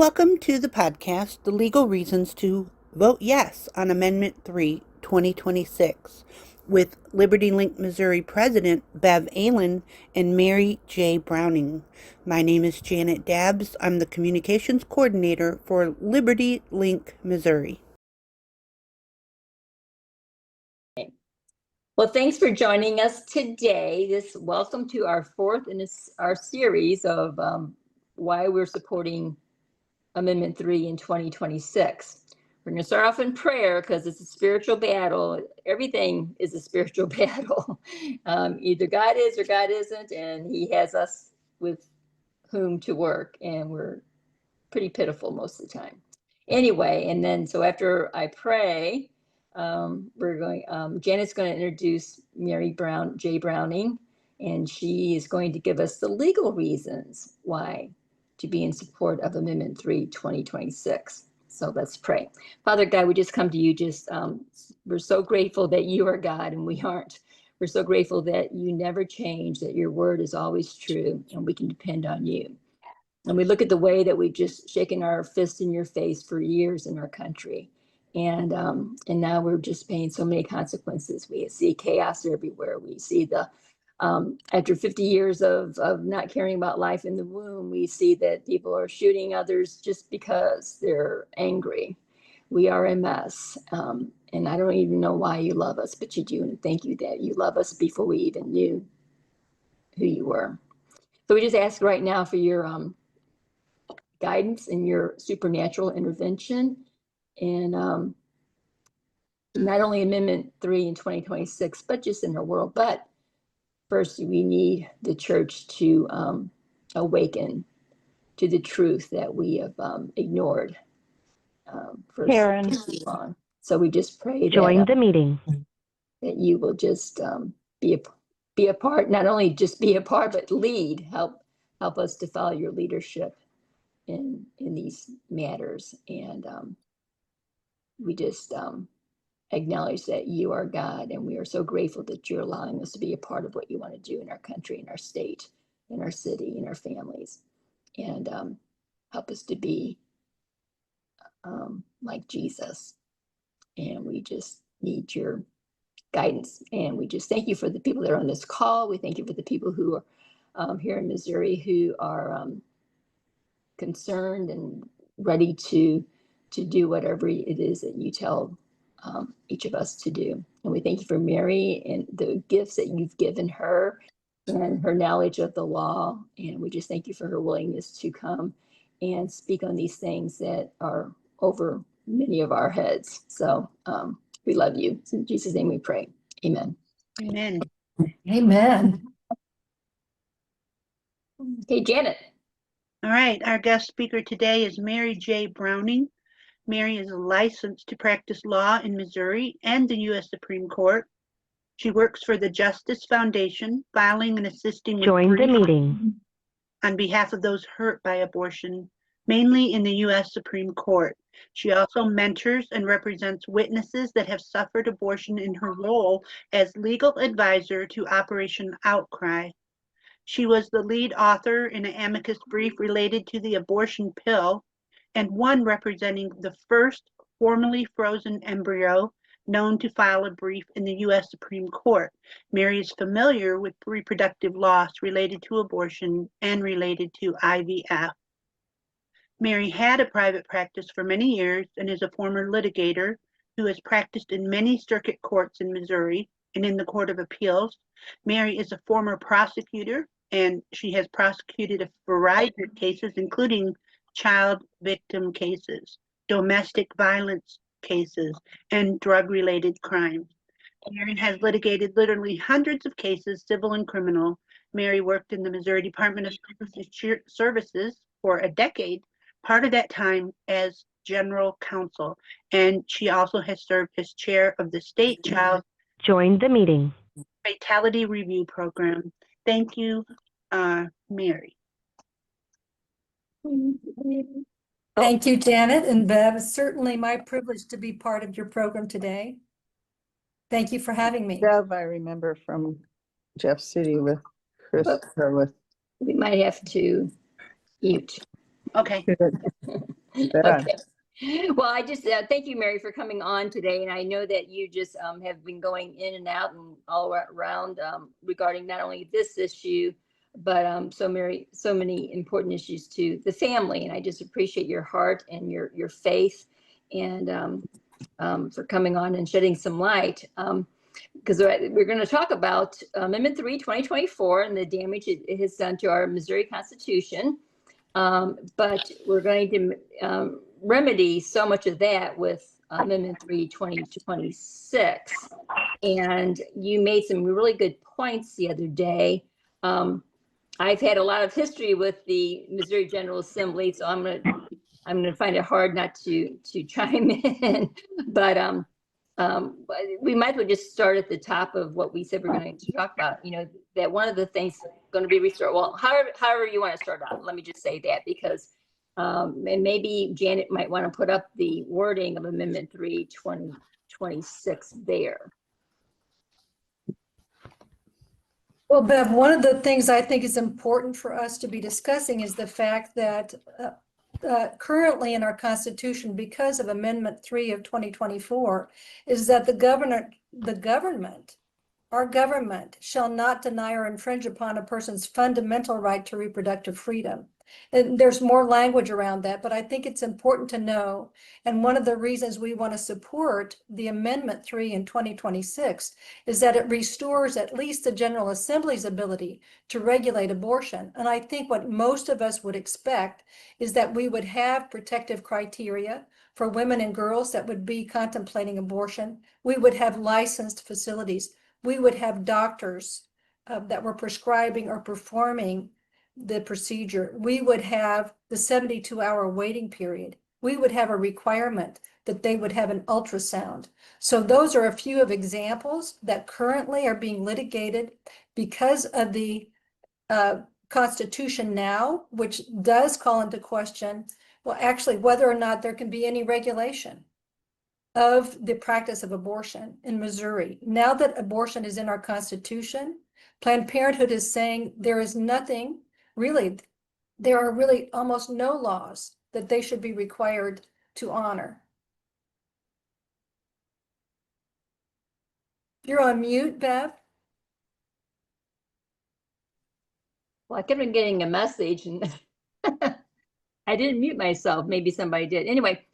Welcome to the podcast, The Legal Reasons to Vote Yes on Amendment 3, 2026, with Liberty Link Missouri President Bev Ehlen and Mary J. Browning. My name is Janet Dabbs. I'm the Communications Coordinator for Liberty Link Missouri. Well, thanks for joining us today. Welcome to our fourth in our series of why we're supporting Amendment 3 in 2026. We're going to start off in prayer because it's a spiritual battle. Everything is a spiritual battle. Either God is or God isn't, and He has us with whom to work, and we're pretty pitiful most of the time. Anyway, and then so after I pray, Janet's going to introduce Mary J. Browning, and she is going to give us the legal reasons why to be in support of Amendment 3, 2026. So let's pray. Father God, we just come to you. We're so grateful that you are God and we aren't. We're so grateful that you never change, that your word is always true, and we can depend on you. And we look at the way that we've just shaken our fist in your face for years in our country. And now we're just paying so many consequences. We see chaos everywhere. We see after 50 years of not caring about life in the womb, we see that people are shooting others just because they're angry. We are a mess. And I don't even know why you love us, but you do. And thank you that you love us before we even knew who you were. So we just ask right now for your guidance and your supernatural intervention. And not only Amendment 3 in 2026, but just in our world. But first, we need the church to awaken to the truth that we have ignored for Karen, too long. So we just pray join the meeting. That you will just be a part, not only just be a part, but lead, help us to follow your leadership in these matters. And we just acknowledge that you are God, and we are so grateful that you're allowing us to be a part of what you want to do in our country, in our state, in our city, in our families, and help us to be like Jesus. And we just need your guidance. And we just thank you for the people that are on this call. We thank you for the people who are here in Missouri who are concerned and ready to do whatever it is that you tell each of us to do. And we thank you for Mary and the gifts that you've given her and her knowledge of the law. And we just thank you for her willingness to come and speak on these things that are over many of our heads. So we love you. In Jesus' name we pray. Amen. Amen. Amen. Hey, Janet. All right, our guest speaker today is Mary J. Browning. Mary is licensed to practice law in Missouri and the U.S. Supreme Court. She works for the Justice Foundation, filing and assisting with Join the meeting on behalf of those hurt by abortion, mainly in the U.S. Supreme Court. She also mentors and represents witnesses that have suffered abortion in her role as legal advisor to Operation Outcry. She was the lead author in an amicus brief related to the abortion pill, and one representing the first formally frozen embryo known to file a brief in the U.S. Supreme Court. Mary is familiar with reproductive loss related to abortion and related to IVF. Mary had a private practice for many years and is a former litigator who has practiced in many circuit courts in Missouri and in the Court of Appeals. Mary is a former prosecutor, and she has prosecuted a variety of cases, including child victim cases, domestic violence cases, and drug-related crimes. Mary has litigated literally hundreds of cases, civil and criminal. Mary worked in the Missouri Department of Services for a decade, part of that time as general counsel, and she also has served as chair of the state child join the meeting fatality review program. Thank you, Mary. Thank you, Janet and Bev. It's certainly my privilege to be part of your program today. Thank you for having me. Bev, I remember from Jeff City with Chris. We might have to mute. Okay. Good. Good. Okay. Well, I just thank you, Mary, for coming on today. And I know that you just have been going in and out and all around regarding not only this issue, but so many important issues to the family. And I just appreciate your heart and your faith, and for coming on and shedding some light. Because we're going to talk about Amendment 3, 2024, and the damage it has done to our Missouri Constitution. But we're going to remedy so much of that with Amendment 3, 2026. And you made some really good points the other day. I've had a lot of history with the Missouri General Assembly, so I'm gonna find it hard not to chime in. But we might as well just start at the top of what we said we're going to talk about. You know, that one of the things going to be restored. Well, however you want to start out. Let me just say that, because and maybe Janet might want to put up the wording of Amendment 3, 2026 there. Well, Bev, one of the things I think is important for us to be discussing is the fact that currently in our Constitution, because of Amendment 3 of 2024, is that our government shall not deny or infringe upon a person's fundamental right to reproductive freedom. And there's more language around that, but I think it's important to know. And one of the reasons we want to support the Amendment 3 in 2026 is that it restores at least the General Assembly's ability to regulate abortion. And I think what most of us would expect is that we would have protective criteria for women and girls that would be contemplating abortion. We would have licensed facilities. We would have doctors that were prescribing or performing the procedure. We would have the 72-hour waiting period. We would have a requirement that they would have an ultrasound. So those are a few of examples that currently are being litigated because of the Constitution now, which does call into question, well, actually, whether or not there can be any regulation of the practice of abortion in Missouri. Now that abortion is in our Constitution, Planned Parenthood is saying there is nothing, really, there are really almost no laws that they should be required to honor. You're on mute, Bev. Well, I kept on getting a message, and I didn't mute myself. Maybe somebody did. Anyway,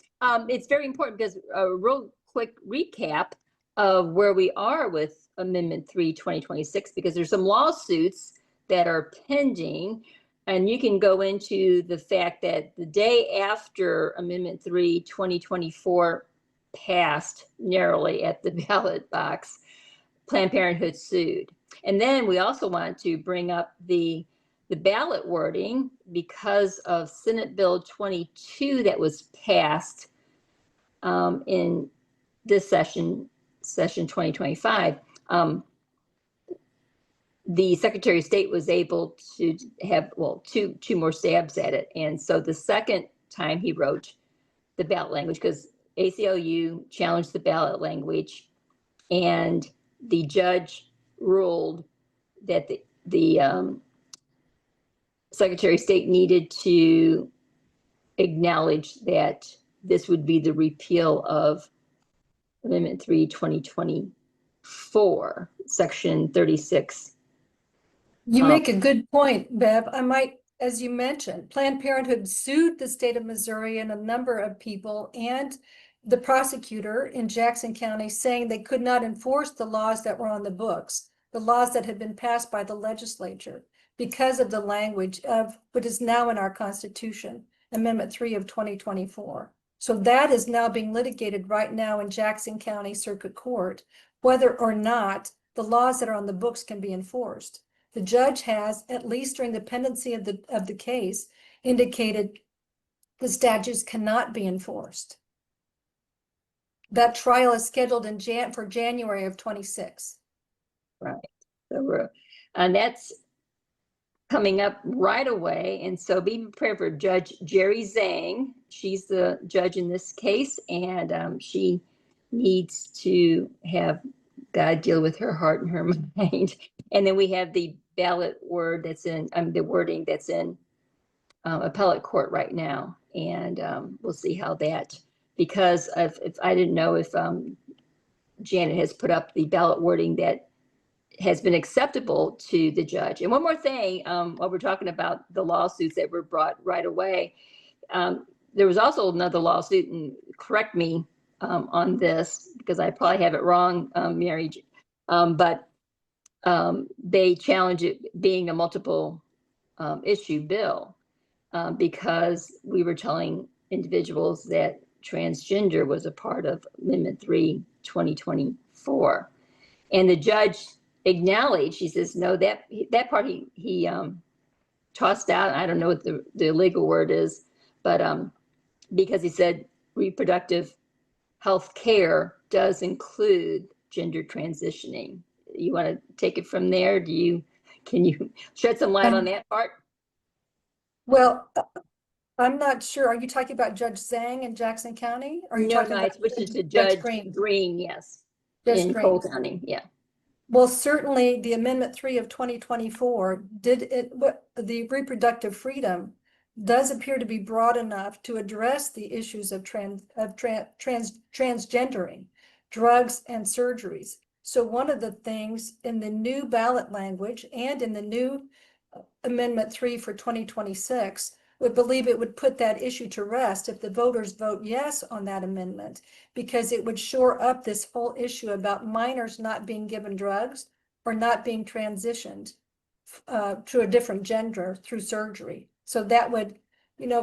it's very important because a real quick recap of where we are with Amendment 3, 2026, because there's some lawsuits that are pending. And you can go into the fact that the day after Amendment 3, 2024 passed narrowly at the ballot box, Planned Parenthood sued. And then we also want to bring up the ballot wording because of Senate Bill 22 that was passed in this session 2025. The Secretary of State was able to have, well, two more stabs at it. And so the second time he wrote the ballot language, because ACLU challenged the ballot language, and the judge ruled that the Secretary of State needed to acknowledge that this would be the repeal of Amendment 3, 2024, Section 36. You make a good point, Bev. I might, as you mentioned, Planned Parenthood sued the state of Missouri and a number of people and the prosecutor in Jackson County, saying they could not enforce the laws that were on the books, the laws that had been passed by the legislature, because of the language of what is now in our Constitution, Amendment 3 of 2024. So that is now being litigated right now in Jackson County Circuit Court, whether or not the laws that are on the books can be enforced. The judge has, at least during the pendency of the case, indicated the statutes cannot be enforced. That trial is scheduled for January of 26. Right. So and that's coming up right away. And so be prepared for Judge Jerry Zhang. She's the judge in this case, and she needs to have God deal with her heart and her mind. And then we have the ballot word that's in, the wording that's in appellate court right now, and we'll see how that, because if I didn't know if Janet has put up the ballot wording that has been acceptable to the judge. And one more thing, while we're talking about the lawsuits that were brought right away, there was also another lawsuit, and correct me on this because I probably have it wrong, Mary, but they challenge it being a multiple issue bill because we were telling individuals that transgender was a part of Amendment 3, 2024. And the judge acknowledged, he says, no, that part he tossed out. I don't know what the legal word is, but because he said reproductive health care does include gender transitioning. You want to take it from there? Can you shed some light on that part? Well, I'm not sure. Are you talking about Judge Zhang in Jackson County? Or are you No, talking no, about it's which is to Judge Judge Green? Green, yes, Judge in Green. Cole County, yeah. Well, certainly the Amendment 3 of 2024 the reproductive freedom does appear to be broad enough to address the issues of transgendering, drugs and surgeries. So one of the things in the new ballot language and in the new Amendment 3 for 2026 would believe it would put that issue to rest if the voters vote yes on that amendment, because it would shore up this whole issue about minors not being given drugs or not being transitioned to a different gender through surgery. So that would,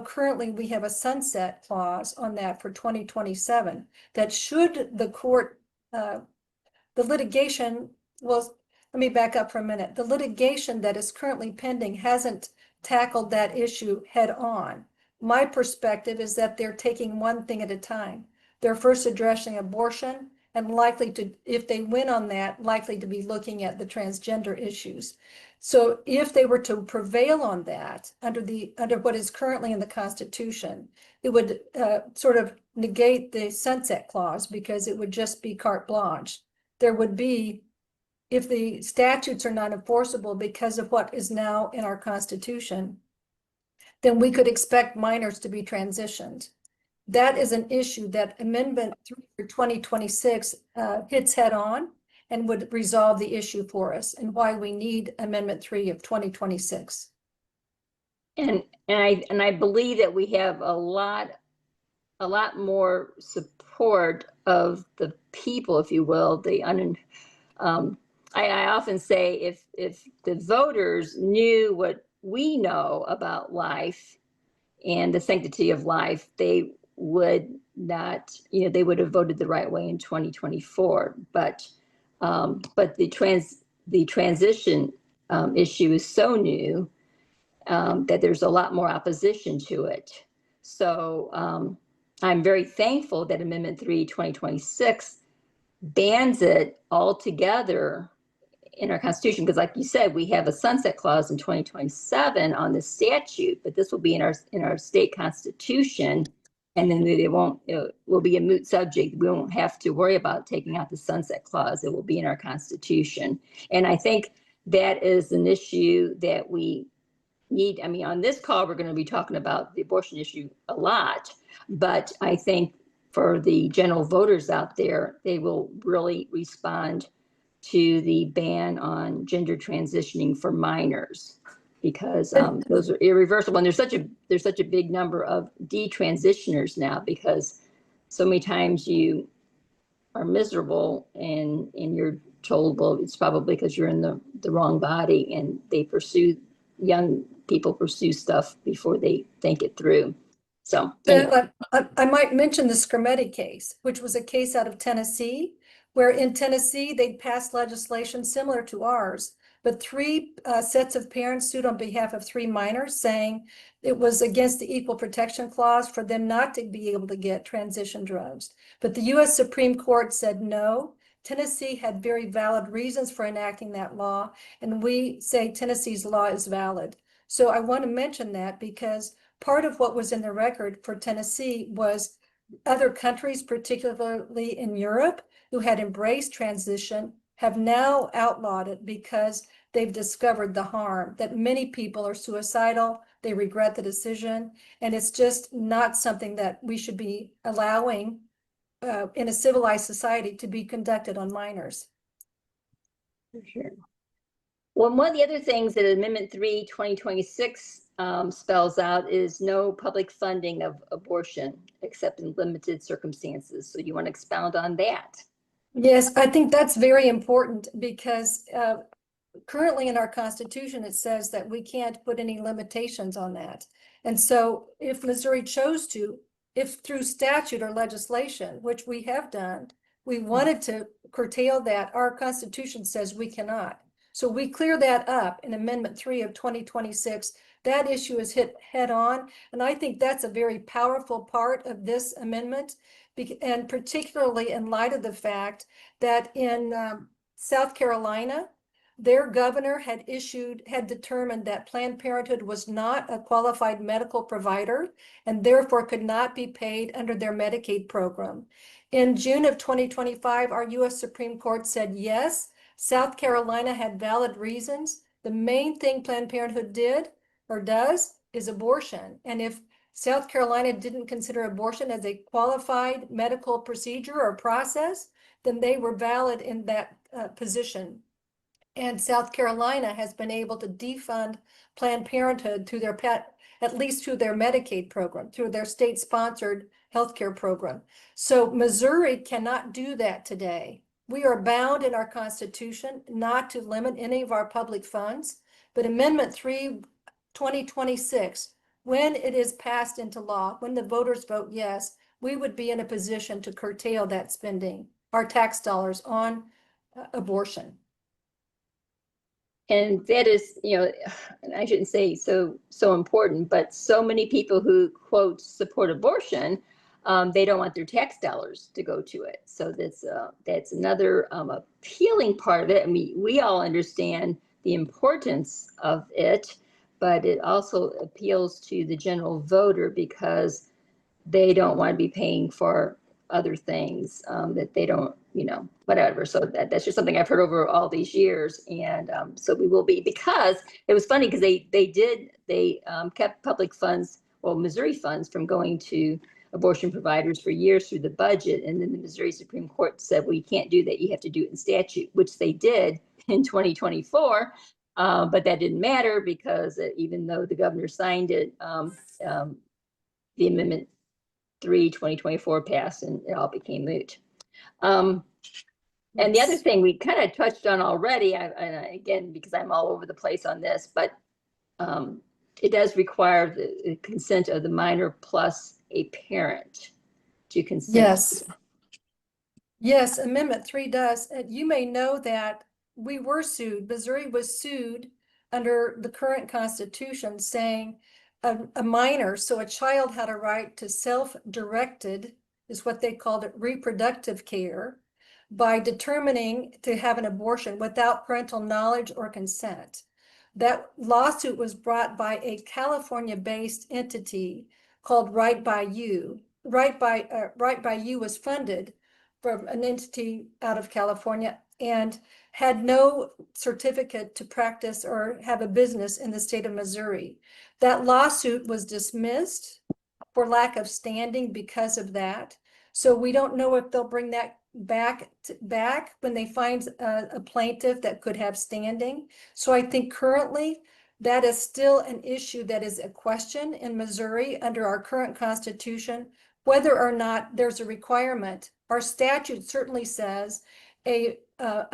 currently we have a sunset clause on that for 2027 that should the court, the litigation, well, let me back up for a minute. The litigation that is currently pending hasn't tackled that issue head on. My perspective is that they're taking one thing at a time. They're first addressing abortion and likely to, if they win on that, likely to be looking at the transgender issues. So if they were to prevail on that under what is currently in the Constitution, it would sort of negate the sunset clause because it would just be carte blanche. There would be, if the statutes are not enforceable because of what is now in our Constitution, then we could expect minors to be transitioned. That is an issue that Amendment 3 for 2026 hits head on and would resolve the issue for us, and why we need Amendment 3 of 2026. And I believe that we have a lot more support of the people, if you will. I often say if the voters knew what we know about life and the sanctity of life, they would not, they would have voted the right way in 2024. But the transition issue is so new that there's a lot more opposition to it. So I'm very thankful that Amendment 3, 2026 bans it altogether in our Constitution, because like you said, we have a sunset clause in 2027 on the statute, but this will be in our state constitution, and then it will be a moot subject. We won't have to worry about taking out the sunset clause. It will be in our Constitution. And I think that is an issue that we need. I mean, on this call, we're going to be talking about the abortion issue a lot, but I think for the general voters out there, they will really respond to the ban on gender transitioning for minors, because those are irreversible. And there's such a big number of detransitioners now, because so many times you are miserable and you're told, well, it's probably because you're in the wrong body, and young people pursue stuff before they think it through. So anyway. I might mention the Scarametti case, which was a case out of Tennessee, where in Tennessee, they'd passed legislation similar to ours, but 3 sets of parents sued on behalf of 3 minors, saying it was against the Equal Protection Clause for them not to be able to get transition drugs. But the US Supreme Court said no. Tennessee had very valid reasons for enacting that law, and we say Tennessee's law is valid. So I want to mention that because part of what was in the record for Tennessee was other countries, particularly in Europe, who had embraced transition, have now outlawed it because they've discovered the harm, that many people are suicidal, they regret the decision, and it's just not something that we should be allowing in a civilized society to be conducted on minors. For sure. Well, one of the other things that Amendment 3, 2026 spells out is no public funding of abortion except in limited circumstances. So you want to expound on that? Yes, I think that's very important because currently in our Constitution, it says that we can't put any limitations on that. And so if Missouri chose to, if through statute or legislation, which we have done, we wanted to curtail that, our Constitution says we cannot. So we clear that up in Amendment 3 of 2026. That issue is hit head on. And I think that's a very powerful part of this amendment. And particularly in light of the fact that in South Carolina, their governor had determined that Planned Parenthood was not a qualified medical provider and therefore could not be paid under their Medicaid program. In June of 2025, our US Supreme Court said, yes, South Carolina had valid reasons. The main thing Planned Parenthood did or does is abortion. And if South Carolina didn't consider abortion as a qualified medical procedure or process, then they were valid in that position. And South Carolina has been able to defund Planned Parenthood through their at least through their Medicaid program, through their state-sponsored healthcare program. So Missouri cannot do that today. We are bound in our Constitution not to limit any of our public funds, but Amendment 3, 2026, when it is passed into law, when the voters vote yes, we would be in a position to curtail that spending, our tax dollars on abortion. And that is, I shouldn't say so important, but so many people who quote support abortion, they don't want their tax dollars to go to it. So that's another appealing part of it. I mean, we all understand the importance of it, but it also appeals to the general voter because they don't want to be paying for other things that they don't, whatever. So that's just something I've heard over all these years. And so we will be, because it was funny because they kept public funds, well, Missouri funds from going to abortion providers for years through the budget. And then the Missouri Supreme Court said, well, you can't do that. You have to do it in statute, which they did in 2024. But that didn't matter because even though the governor signed it, the Amendment 3, 2024 passed and it all became moot. And the other thing we kind of touched on already, and again, because I'm all over the place on this, but it does require the consent of the minor plus a parent to consent. Yes. Yes, Amendment 3 does. You may know that we were sued. Missouri was sued under the current Constitution saying a minor, so a child had a right to self-directed, is what they called it, reproductive care, by determining to have an abortion without parental knowledge or consent. That lawsuit was brought by a California-based entity called Right by You. Right by You was funded from an entity out of California and had no certificate to practice or have a business in the state of Missouri. That lawsuit was dismissed for lack of standing because of that. So we don't know if they'll bring that back when they find a plaintiff that could have standing. So I think currently that is still an issue that is a question in Missouri under our current Constitution, whether or not there's a requirement. Our statute certainly says a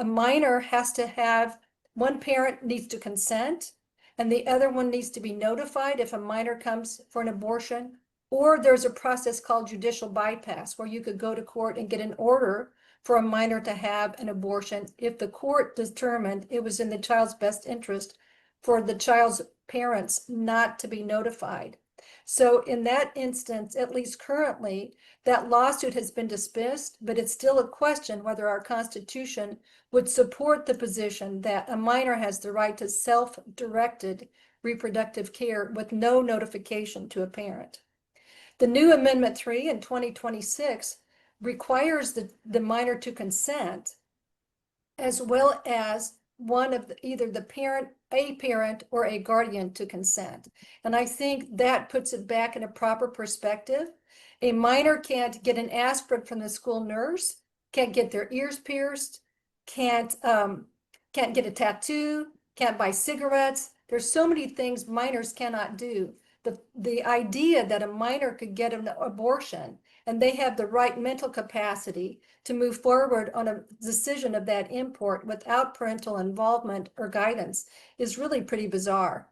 minor has to have, one parent needs to consent and the other one needs to be notified if a minor comes for an abortion, or there's a process called judicial bypass where you could go to court and get an order for a minor to have an abortion if the court determined it was in the child's best interest for the child's parents not to be notified. So in that instance, at least currently, that lawsuit has been dismissed, but it's still a question whether our Constitution would support the position that a minor has the right to self-directed reproductive care with no notification to a parent. The new Amendment 3 in 2026 requires the minor to consent, as well as one of either the parent, a parent, or a guardian to consent. And I think that puts it back in a proper perspective. A minor can't get an aspirin from the school nurse, can't get their ears pierced, can't get a tattoo, can't buy cigarettes. There's so many things minors cannot do. The idea that a minor could get an abortion and they have the right mental capacity to move forward on a decision of that import without parental involvement or guidance is really pretty bizarre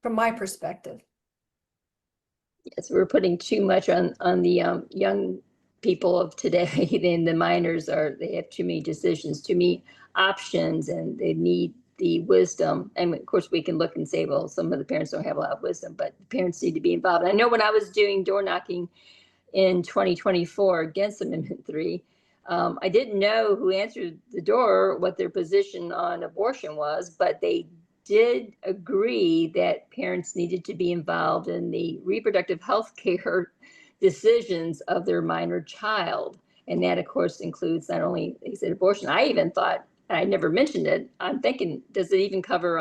from my perspective. Yes, we're putting too much on the young people of today. And the minors they have too many decisions, too many options, and they need the wisdom. And of course, we can look and say, well, some of the parents don't have a lot of wisdom, but the parents need to be involved. I know when I was doing door knocking in 2024 against Amendment 3, I didn't know who answered the door, what their position on abortion was, but they did agree that parents needed to be involved in the reproductive health care decisions of their minor child. And that, of course, includes not only, they said, abortion. I even thought, I never mentioned it, I'm thinking, does it even cover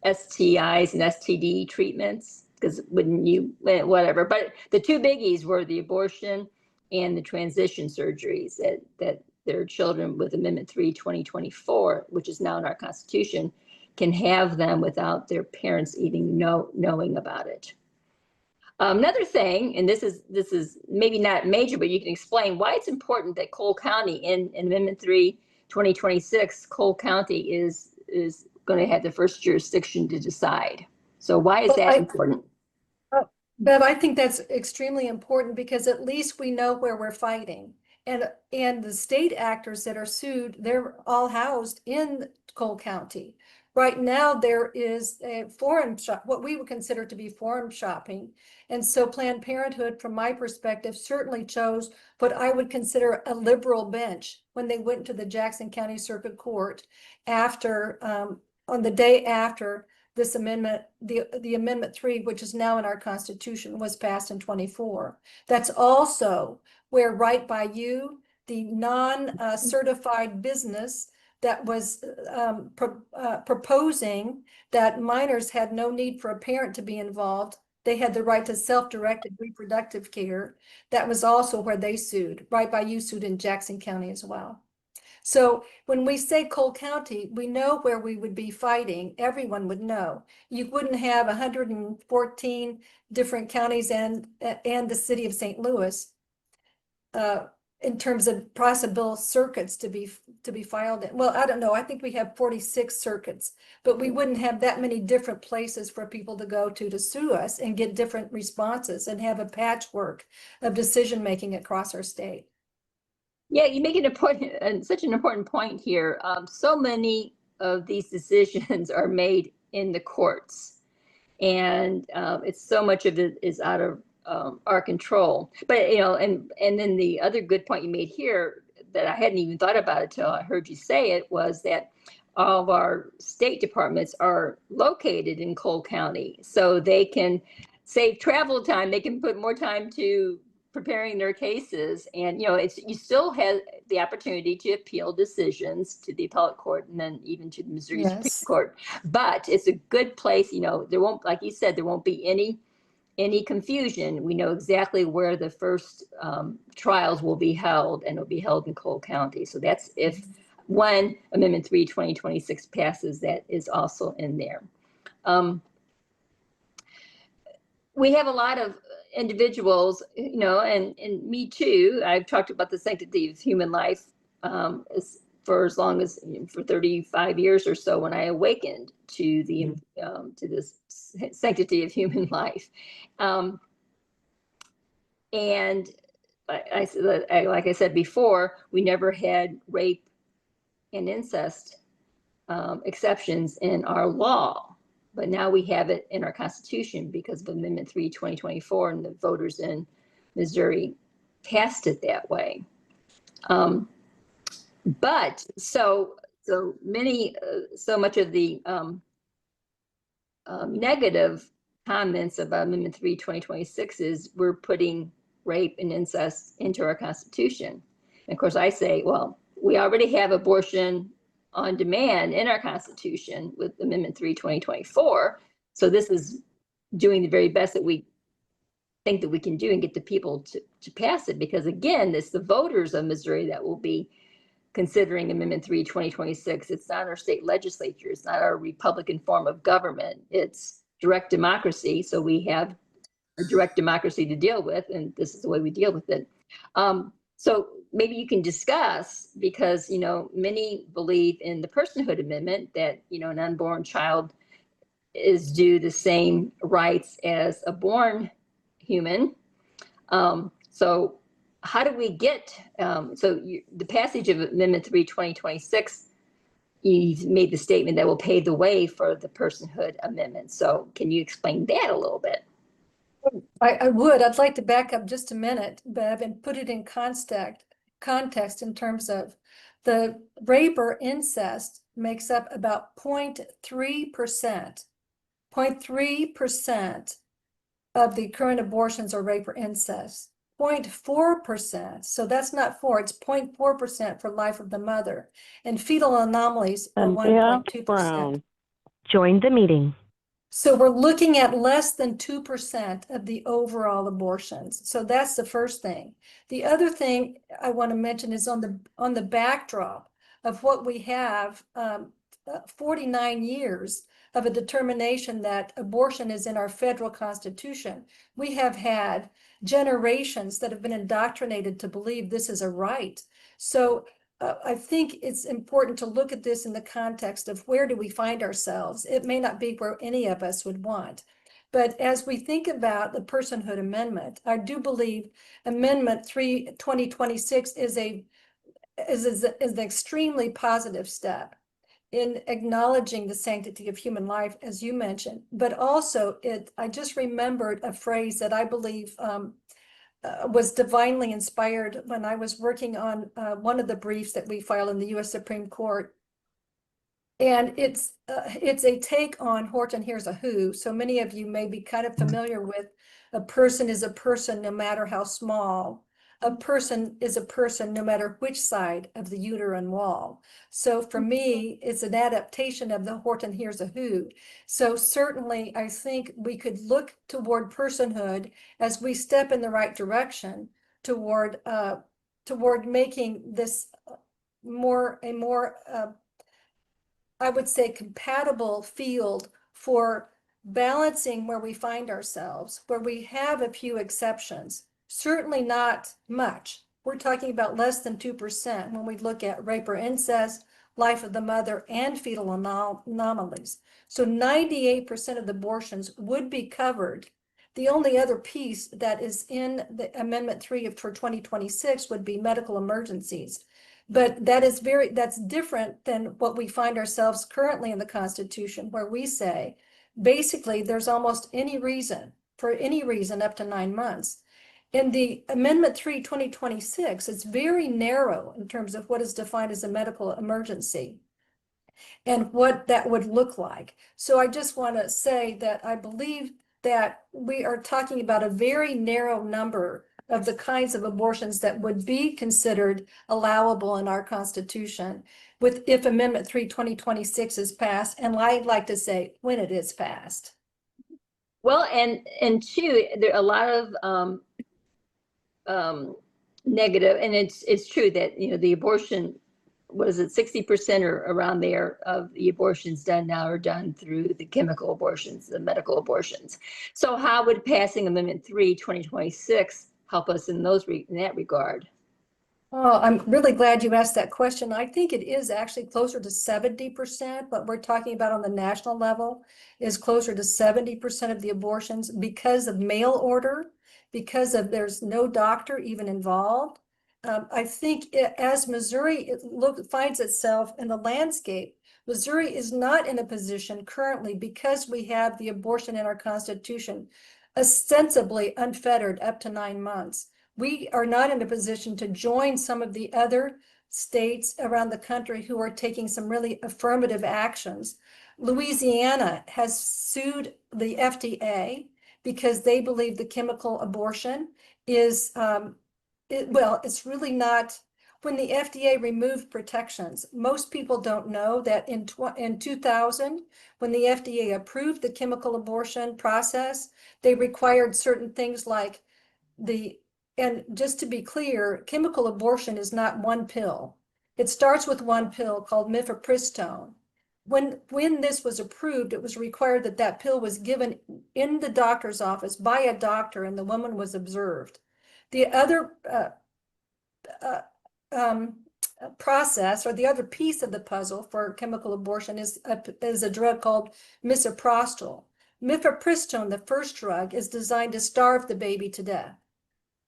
STIs and STD treatments? Because wouldn't you, whatever. But the two biggies were the abortion and the transition surgeries that their children with Amendment 3, 2024, which is now in our Constitution, can have them without their parents even knowing about it. Another thing, and this is maybe not major, but you can explain why it's important that Cole County in Amendment 3, 2026, Cole County is going to have the first jurisdiction to decide. So why is that important? Bev, I think that's extremely important because at least we know where we're fighting. And the state actors that are sued, they're all housed in Cole County. Right now, there is a forum shop, what we would consider to be forum shopping. And so Planned Parenthood, from my perspective, certainly chose what I would consider a liberal bench when they went to the Jackson County Circuit Court after, on the day after this amendment, the Amendment 3, which is now in our Constitution, was passed in 24. That's also where Right by You, the non-certified business that was proposing that minors had no need for a parent to be involved. They had the right to self-directed reproductive care. That was also where they sued. Right by You sued in Jackson County as well. So when we say Cole County, we know where we would be fighting. Everyone would know. You wouldn't have 114 different counties and the city of St. Louis in terms of possible circuits to be filed in. Well, I don't know. I think we have 46 circuits, but we wouldn't have that many different places for people to go to sue us and get different responses and have a patchwork of decision making across our state. Yeah, you make such an important point here. So many of these decisions are made in the courts, and it's so much of it is out of our control. But and then the other good point you made here that I hadn't even thought about until I heard you say it was that all of our state departments are located in Cole County, so they can save travel time. They can put more time to preparing their cases, and you still have the opportunity to appeal decisions to the appellate court and then even to the Missouri Supreme Court. But it's a good place. There won't, like you said, there won't be any confusion. We know exactly where the first trials will be held, and it'll be held in Cole County. So that's if when Amendment 3, 2026 passes, that is also in there. We have a lot of individuals, and me too. I've talked about the sanctity of human life for as long as for 35 years or so when I awakened to to this sanctity of human life. And like I said before, we never had rape and incest exceptions in our law. But now we have it in our Constitution because of Amendment 3, 2024, and the voters in Missouri passed it that way. But so much of the negative comments about Amendment 3, 2026 is we're putting rape and incest into our Constitution. And of course, I say, well, we already have abortion on demand in our Constitution with Amendment 3, 2024. So this is doing the very best that we think that we can do and get the people to pass it. Because again, it's the voters of Missouri that will be considering Amendment 3, 2026. It's not our state legislature. It's not our Republican form of government. It's direct democracy. So we have a direct democracy to deal with, and this is the way we deal with it. So maybe you can discuss, because, you know, many believe in the personhood amendment that, you know, an unborn child is due the same rights as a born human. So how do we get, the passage of Amendment 3, 2026, you made the statement that will pave the way for the personhood amendment. So can you explain that a little bit? I would. I'd like to back up just a minute, Bev, and put it in context in terms of the rape or incest makes up about 0.3%. 0.3% of the current abortions are rape or incest. 0.4%, so that's not 4, it's 0.4% for life of the mother. And fetal anomalies are 1.2%. Brown. Join the meeting. So we're looking at less than 2% of the overall abortions. So that's the first thing. The other thing I want to mention is on the backdrop of what we have, 49 years of a determination that abortion is in our federal constitution. We have had generations that have been indoctrinated to believe this is a right. So I think it's important to look at this in the context of where do we find ourselves. It may not be where any of us would want. But as we think about the personhood amendment, I do believe Amendment 3, 2026 is an extremely positive step in acknowledging the sanctity of human life, as you mentioned. But also, I just remembered a phrase that I believe was divinely inspired when I was working on one of the briefs that we filed in the U.S. Supreme Court. And it's a take on Horton Hears a Who. So many of you may be kind of familiar with a person is a person no matter how small. A person is a person no matter which side of the uterine wall. So for me, it's an adaptation of the Horton Hears a Who. So certainly I think we could look toward personhood as we step in the right direction toward making this a more I would say compatible field for balancing where we find ourselves, where we have a few exceptions. Certainly not much. We're talking about less than 2% when we look at rape or incest, life of the mother, and fetal anomalies. So 98% of the abortions would be covered. The only other piece that is in the Amendment 3 for 2026 would be medical emergencies. But that's different than what we find ourselves currently in the Constitution, where we say, basically, there's almost any reason, for any reason up to 9 months. In the Amendment 3, 2026, it's very narrow in terms of what is defined as a medical emergency and what that would look like. So I just want to say that I believe that we are talking about a very narrow number of the kinds of abortions that would be considered allowable in our Constitution if Amendment 3, 2026 is passed, and I'd like to say when it is passed. Well, and two, there are a lot of negative, and it's true that, you know, the abortion, was it 60% or around there of the abortions done now are done through the chemical abortions, the medical abortions. So how would passing Amendment 3, 2026 help us in that regard? Oh, I'm really glad you asked that question. I think it is actually closer to 70%. What we're talking about on the national level is closer to 70% of the abortions because of mail order, because of there's no doctor even involved. I think as Missouri finds itself in the landscape, Missouri is not in a position currently, because we have the abortion in our Constitution ostensibly unfettered up to 9 months. We are not in a position to join some of the other states around the country who are taking some really affirmative actions. Louisiana has sued the FDA because they believe the chemical abortion is, it's really not, when the FDA removed protections. Most people don't know that in 2000, when the FDA approved the chemical abortion process, they required certain things like and just to be clear, chemical abortion is not one pill. It starts with one pill called mifepristone. When this was approved, it was required that that pill was given in the doctor's office by a doctor, and the woman was observed. The other process, or the other piece of the puzzle for chemical abortion, is a drug called misoprostol. Mifepristone, the first drug, is designed to starve the baby to death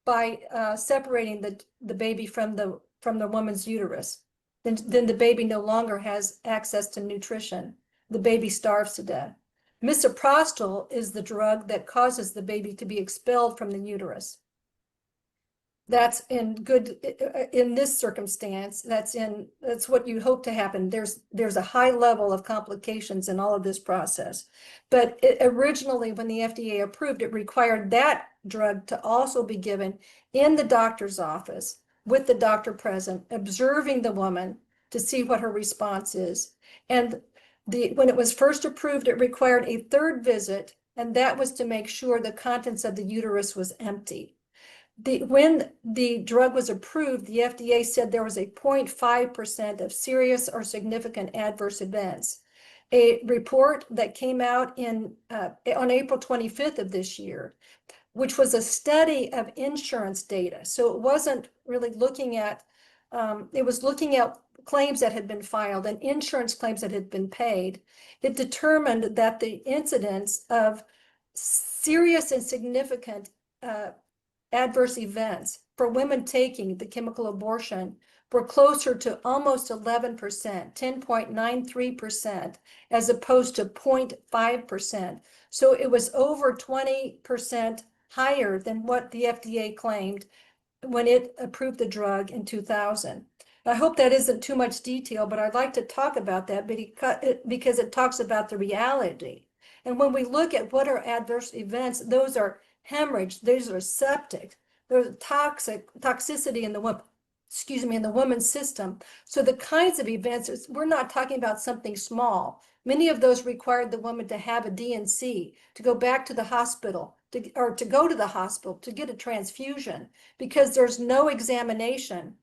by separating the baby from the woman's uterus. Then the baby no longer has access to nutrition. The baby starves to death. Misoprostol is the drug that causes the baby to be expelled from the uterus. That's in this circumstance, that's what you hope to happen. There's a high level of complications in all of this process. But originally, when the FDA approved, it required that drug to also be given in the doctor's office with the doctor present, observing the woman to see what her response is. And when it was first approved, it required a third visit, and that was to make sure the contents of the uterus was empty. When the drug was approved, the FDA said there was a 0.5% of serious or significant adverse events. A report that came out on April 25th of this year, which was a study of insurance data. So it wasn't really looking at, it was looking at claims that had been filed and insurance claims that had been paid. It determined that the incidence of serious and significant adverse events for women taking the chemical abortion were closer to almost 11%, 10.93%, as opposed to 0.5%. So it was over 20% higher than what the FDA claimed when it approved the drug in 2000. I hope that isn't too much detail, but I'd like to talk about that because it talks about the reality. And when we look at what are adverse events, those are hemorrhage, those are septic, there's toxicity in the woman, in the woman's system. So the kinds of events, we're not talking about something small. Many of those required the woman to have a D&C, to go back to the hospital, to go to the hospital to get a transfusion, because there's no examination.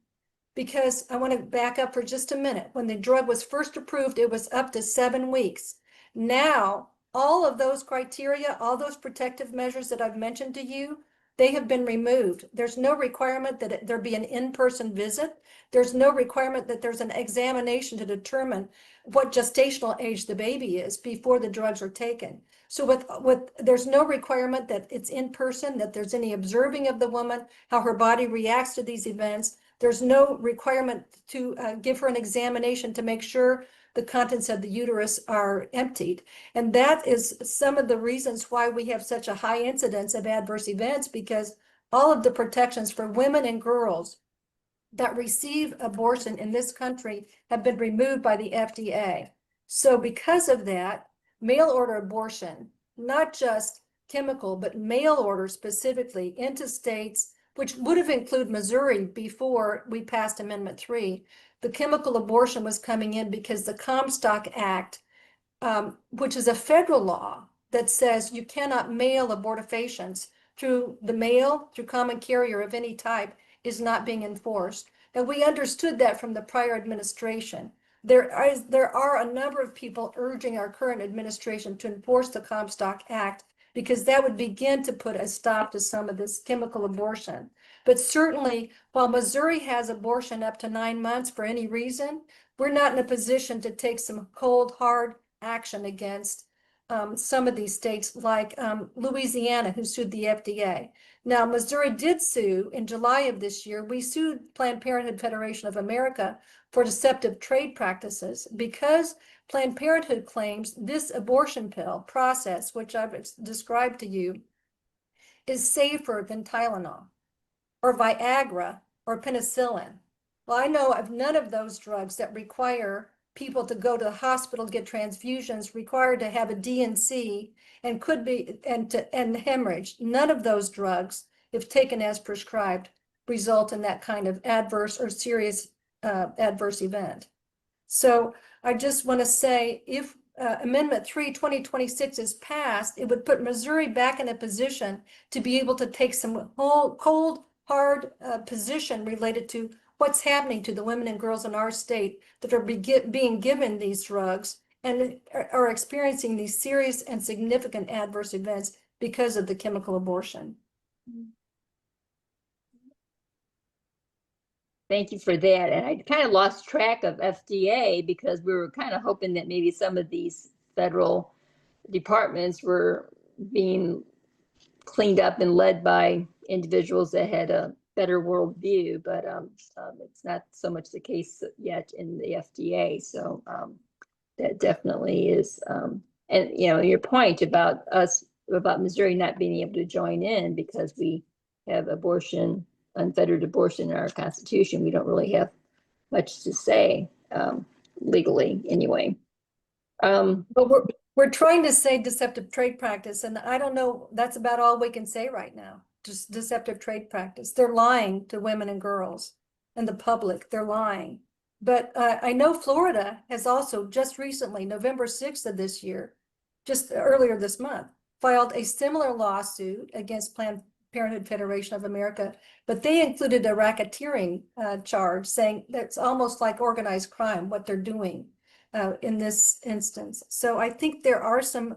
Because I want to back up for just a minute. When the drug was first approved, it was up to 7 weeks. Now, all of those criteria, all those protective measures that I've mentioned to you, they have been removed. There's no requirement that there be an in-person visit. There's no requirement that there's an examination to determine what gestational age the baby is before the drugs are taken. So there's no requirement that it's in person, that there's any observing of the woman, how her body reacts to these events. There's no requirement to give her an examination to make sure the contents of the uterus are emptied. And that is some of the reasons why we have such a high incidence of adverse events, because all of the protections for women and girls that receive abortion in this country have been removed by the FDA. So because of that, mail order abortion, not just chemical, but mail order specifically into states, which would have included Missouri before we passed Amendment 3. The chemical abortion was coming in because the Comstock Act, which is a federal law that says you cannot mail abortifacients through the mail, through common carrier of any type, is not being enforced. And we understood that from the prior administration. There are a number of people urging our current administration to enforce the Comstock Act, because that would begin to put a stop to some of this chemical abortion. But certainly, while Missouri has abortion up to 9 months for any reason, we're not in a position to take some cold, hard action against some of these states, like Louisiana, who sued the FDA. Now, Missouri did sue in July of this year. We sued Planned Parenthood Federation of America for deceptive trade practices, because Planned Parenthood claims this abortion pill process, which I've described to you, is safer than Tylenol or Viagra or penicillin. Well, I know of none of those drugs that require people to go to the hospital, get transfusions, required to have a D&C, and and hemorrhage. None of those drugs, if taken as prescribed, result in that kind of adverse or serious adverse event. So I just want to say, if Amendment 3, 2026 is passed, it would put Missouri back in a position to be able to take some cold, hard position related to what's happening to the women and girls in our state that are being given these drugs and are experiencing these serious and significant adverse events because of the chemical abortion. Thank you for that. And I kind of lost track of FDA because we were kind of hoping that maybe some of these federal departments were being cleaned up and led by individuals that had a better worldview, but it's not so much the case yet in the FDA. So that definitely is, and your point about Missouri not being able to join in because we have unfettered abortion in our Constitution. We don't really have much to say legally anyway. But we're trying to say deceptive trade practice, and I don't know, that's about all we can say right now. Just deceptive trade practice. They're lying to women and girls and the public. They're lying. But I know Florida has also just recently, November 6th of this year, just earlier this month, filed a similar lawsuit against Planned Parenthood Federation of America, but they included a racketeering charge, saying that's almost like organized crime, what they're doing in this instance. So I think there are some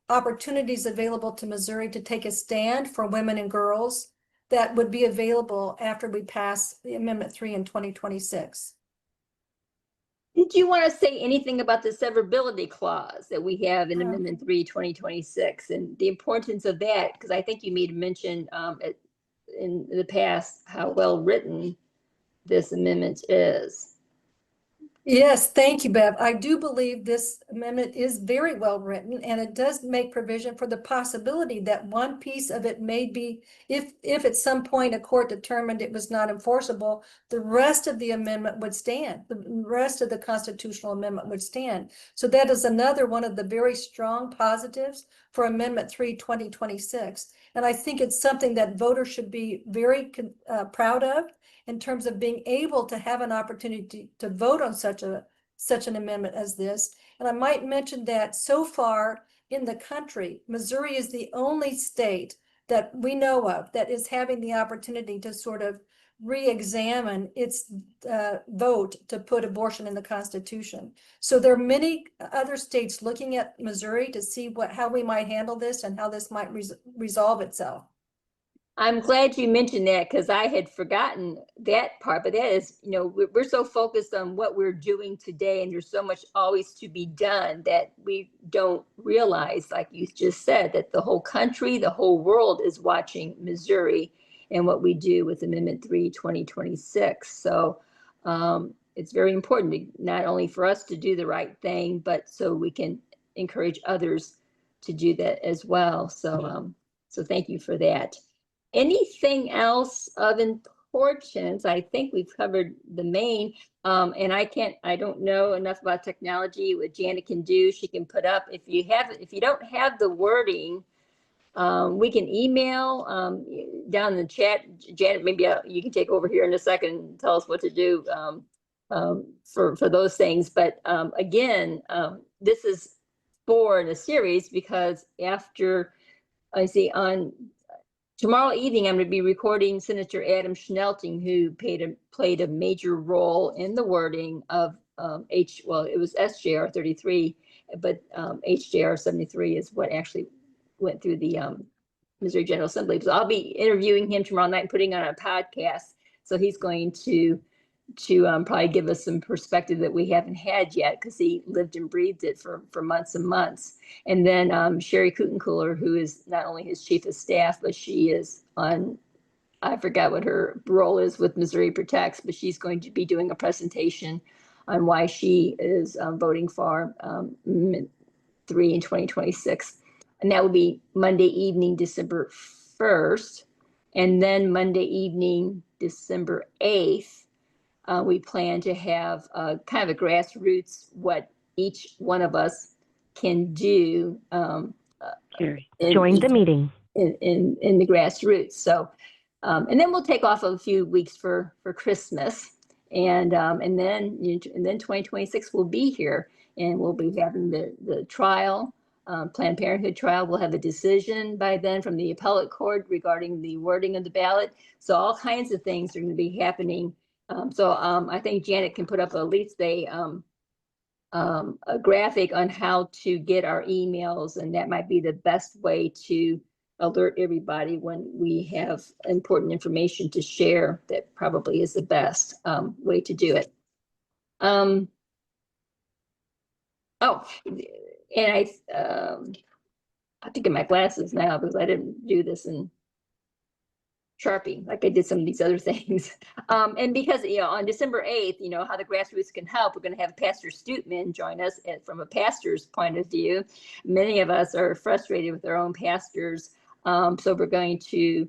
opportunities available to Missouri to take a stand for women and girls that would be available after we pass the Amendment 3 in 2026. Did you want to say anything about the severability clause that we have in Amendment 3, 2026 and the importance of that? Because I think you made mention in the past how well written this amendment is. Yes, thank you, Bev. I do believe this amendment is very well written, and it does make provision for the possibility that one piece of it may be, if at some point a court determined it was not enforceable, the rest of the amendment would stand. The rest of the constitutional amendment would stand. So that is another one of the very strong positives for Amendment 3, 2026. And I think it's something that voters should be very proud of, in terms of being able to have an opportunity to vote on such an amendment as this. And I might mention that so far in the country, Missouri is the only state that we know of that is having the opportunity to sort of re-examine its vote to put abortion in the Constitution. So there are many other states looking at Missouri to see how we might handle this and how this might resolve itself. I'm glad you mentioned that because I had forgotten that part, but that is, we're so focused on what we're doing today and there's so much always to be done that we don't realize, like you just said, that the whole country, the whole world is watching Missouri and what we do with Amendment 3, 2026. So it's very important not only for us to do the right thing, but so we can encourage others to do that as well. So thank you for that. Anything else of importance? I think we've covered the main, and I don't know enough about technology. What Janet can do, she can put up. If you don't have the wording, we can email down in the chat. Janet, maybe you can take over here in a second and tell us what to do for those things. But again, this is 4 in a series because after I see on tomorrow evening, I'm going to be recording Senator Adam Schnelting, who played a major role in the wording of it was SJR 33, but HJR 73 is what actually went through the Missouri General Assembly. So I'll be interviewing him tomorrow night and putting on a podcast. So he's going to probably give us some perspective that we haven't had yet because he lived and breathed it for months and months. And then Sherry Kutenkooler, who is not only his chief of staff, but she is I forgot what her role is with Missouri Protects, but she's going to be doing a presentation on why she is voting for Amendment 3 in 2026. And that will be Monday evening, December 1st. And then Monday evening, December 8th. We plan to have kind of a grassroots, what each one of us can do. Join the meeting. In the grassroots. So, and then we'll take off a few weeks for Christmas. And then 2026 will be here, and we'll be having the trial, Planned Parenthood trial. We'll have a decision by then from the appellate court regarding the wording of the ballot. So all kinds of things are going to be happening. I think Janet can put up at least a graphic on how to get our emails, and that might be the best way to alert everybody when we have important information to share. That probably is the best way to do it. Oh, and I have to get my glasses now because I didn't do this in Sharpie like I did some of these other things. And because, on December 8th, how the grassroots can help, we're going to have Pastor Stootman join us from a pastor's point of view. Many of us are frustrated with our own pastors. So we're going to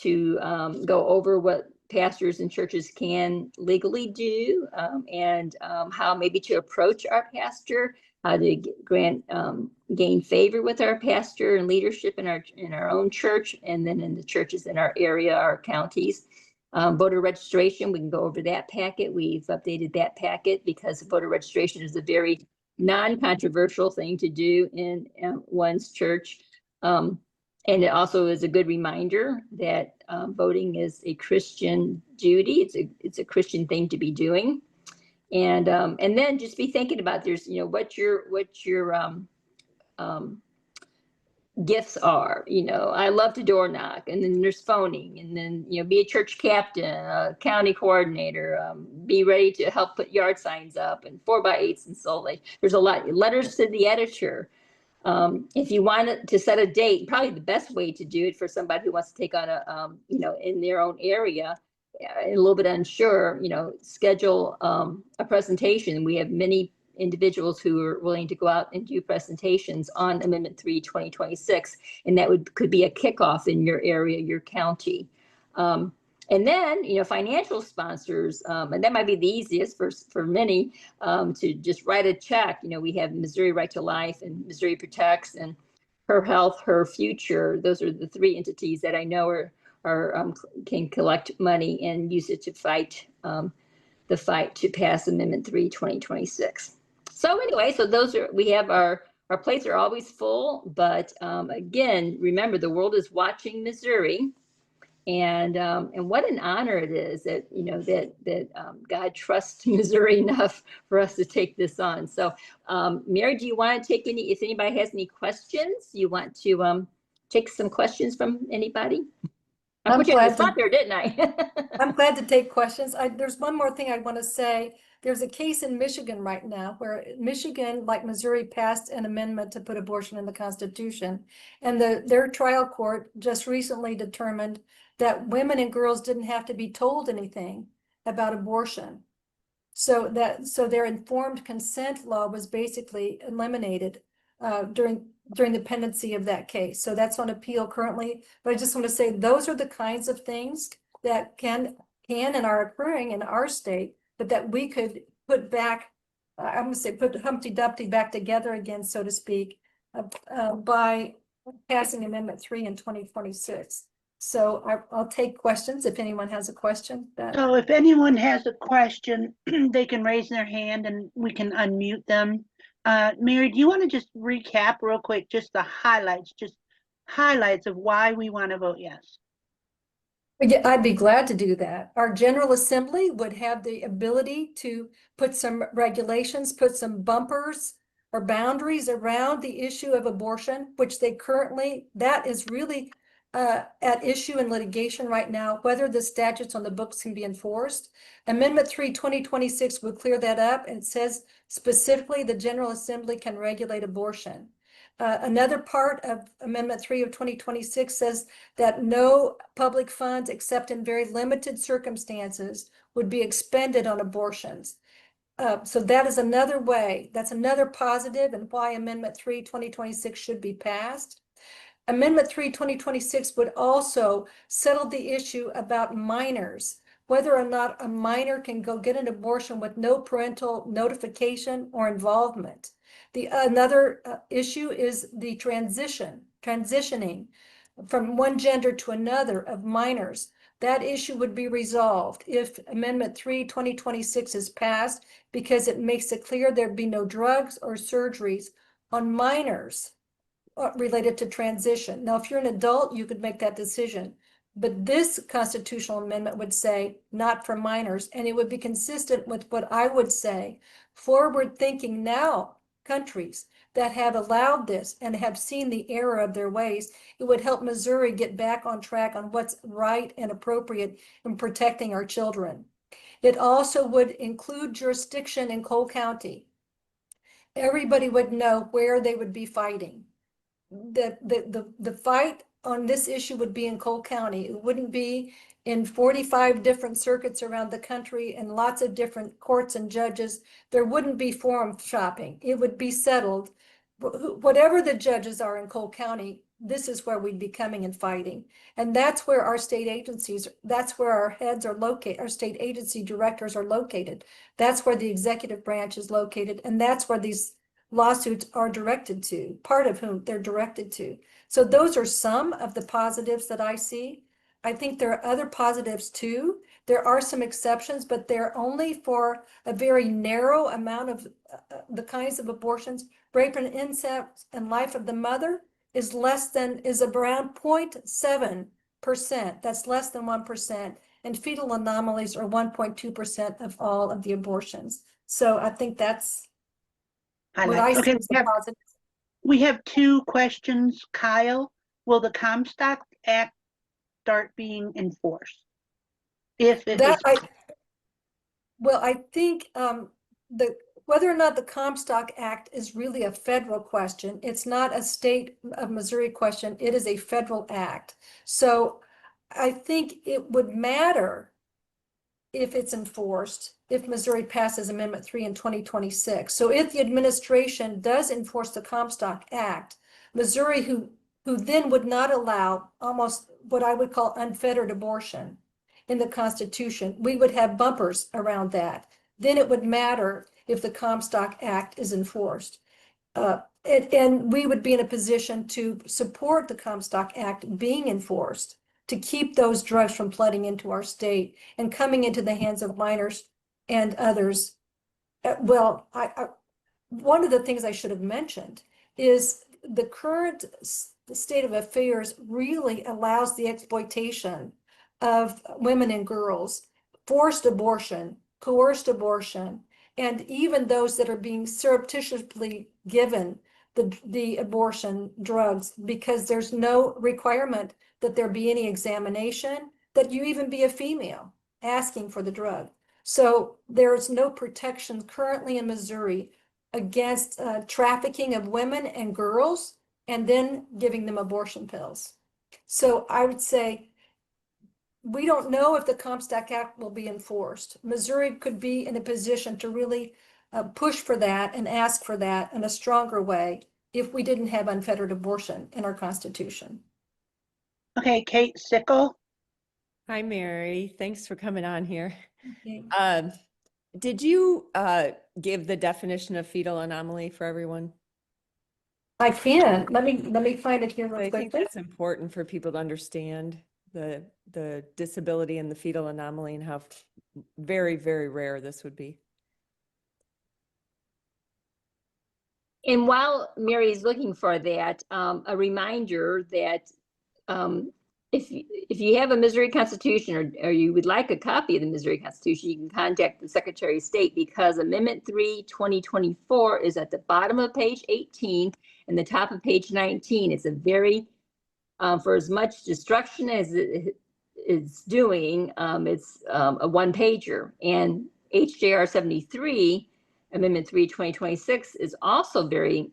go over what pastors and churches can legally do, and how maybe to approach our pastor, how to gain favor with our pastor and leadership in our own church, and then in the churches in our area, our counties. Voter registration, we can go over that packet. We've updated that packet because voter registration is a very non-controversial thing to do in one's church. And it also is a good reminder that voting is a Christian duty. It's a Christian thing to be doing. And then just be thinking about what your gifts are. I love to door knock, and then there's phoning, and then be a church captain, a county coordinator, be ready to help put yard signs up and 4x8s and so like. There's a lot. Letters to the editor. If you want to set a date, probably the best way to do it for somebody who wants to take on in their own area, a little bit unsure, schedule a presentation. We have many individuals who are willing to go out and do presentations on Amendment 3 2026, and that could be a kickoff in your area, your county. And then, financial sponsors, and that might be the easiest for many, to just write a check. We have Missouri Right to Life and Missouri Protects and Her Health, Her Future. Those are the three entities that I know can collect money and use it to fight the fight to pass Amendment 3 2026. So anyway, we have our plates are always full, but again, remember the world is watching Missouri. And what an honor it is that God trusts Missouri enough for us to take this on. So, Mary, do you want to take if anybody has any questions, you want to take some questions from anybody? I put you on the spot there, didn't I? I'm glad to take questions. There's one more thing I want to say. There's a case in Michigan right now where Michigan, like Missouri, passed an amendment to put abortion in the Constitution. And their trial court just recently determined that women and girls didn't have to be told anything about abortion. So their informed consent law was basically eliminated during the pendency of that case. So that's on appeal currently. But I just want to say those are the kinds of things that can and are occurring in our state, but that we could put back, I'm going to say put Humpty Dumpty back together again, so to speak, by passing Amendment 3 in 2026. So I'll take questions if anyone has a question. So if anyone has a question, they can raise their hand and we can unmute them. Mary, do you want to just recap real quick, just the highlights of why we want to vote yes? Yeah, I'd be glad to do that. Our General Assembly would have the ability to put some regulations, put some bumpers or boundaries around the issue of abortion, which that is really at issue in litigation right now, whether the statutes on the books can be enforced. Amendment 3 2026 would clear that up, and it says specifically the General Assembly can regulate abortion. Another part of Amendment 3 of 2026 says that no public funds, except in very limited circumstances, would be expended on abortions. So that is another way, that's another positive, and why Amendment 3 2026 should be passed. Amendment 3 2026 would also settle the issue about minors, whether or not a minor can go get an abortion with no parental notification or involvement. Another issue is the transitioning from one gender to another of minors. That issue would be resolved if Amendment 3, 2026 is passed, because it makes it clear there'd be no drugs or surgeries on minors related to transition. Now, if you're an adult, you could make that decision. But this constitutional amendment would say not for minors, and it would be consistent with what I would say, forward-thinking now countries that have allowed this and have seen the error of their ways. It would help Missouri get back on track on what's right and appropriate in protecting our children. It also would include jurisdiction in Cole County. Everybody would know where they would be fighting. The fight on this issue would be in Cole County. It wouldn't be in 45 different circuits around the country and lots of different courts and judges. There wouldn't be forum shopping. It would be settled. Whatever the judges are in Cole County, this is where we'd be coming and fighting. And that's where our state agencies, that's where our heads are located, our state agency directors are located. That's where the executive branch is located. And that's where these lawsuits are directed to, part of whom they're directed to. So those are some of the positives that I see. I think there are other positives too. There are some exceptions, but they're only for a very narrow amount of the kinds of abortions. Rape and incest and life of the mother is around 0.7%. That's less than 1%. And fetal anomalies are 1.2% of all of the abortions. So I think that's what I see Okay, as the positive. we have two questions. Kyle, will the Comstock Act start being enforced? If it is, I think whether or not the Comstock Act is really a federal question, it's not a state of Missouri question, it is a federal act. So I think it would matter if it's enforced, if Missouri passes Amendment 3 in 2026. So if the administration does enforce the Comstock Act, Missouri, who then would not allow almost what I would call unfettered abortion in the Constitution, we would have bumpers around that. Then it would matter if the Comstock Act is enforced. And we would be in a position to support the Comstock Act being enforced, to keep those drugs from flooding into our state and coming into the hands of minors and others. Well, one of the things I should have mentioned is the current state of affairs really allows the exploitation of women and girls, forced abortion, coerced abortion, and even those that are being surreptitiously given the abortion drugs because there's no requirement that there be any examination, that you even be a female asking for the drug. So there's no protection currently in Missouri against trafficking of women and girls and then giving them abortion pills. So I would say we don't know if the Comstock Act will be enforced. Missouri could be in a position to really push for that and ask for that in a stronger way if we didn't have unfettered abortion in our Constitution. okay, Kate Sickle. Hi, Mary. Thanks for coming on here. Okay. Did you give the definition of fetal anomaly for everyone? I can. Let me find it here real I think quickly. that's important for people to understand the disability and the fetal anomaly and how very, very rare this would be. And while Mary is looking for that, a reminder that if you have a Missouri Constitution or you would like a copy of the Missouri Constitution, you can contact the Secretary of State because Amendment 3, 2024 is at the bottom of page 18 and the top of page 19. It's a very, for as much destruction as it is doing, it's a one-pager. And HJR 73, Amendment 3, 2026 is also very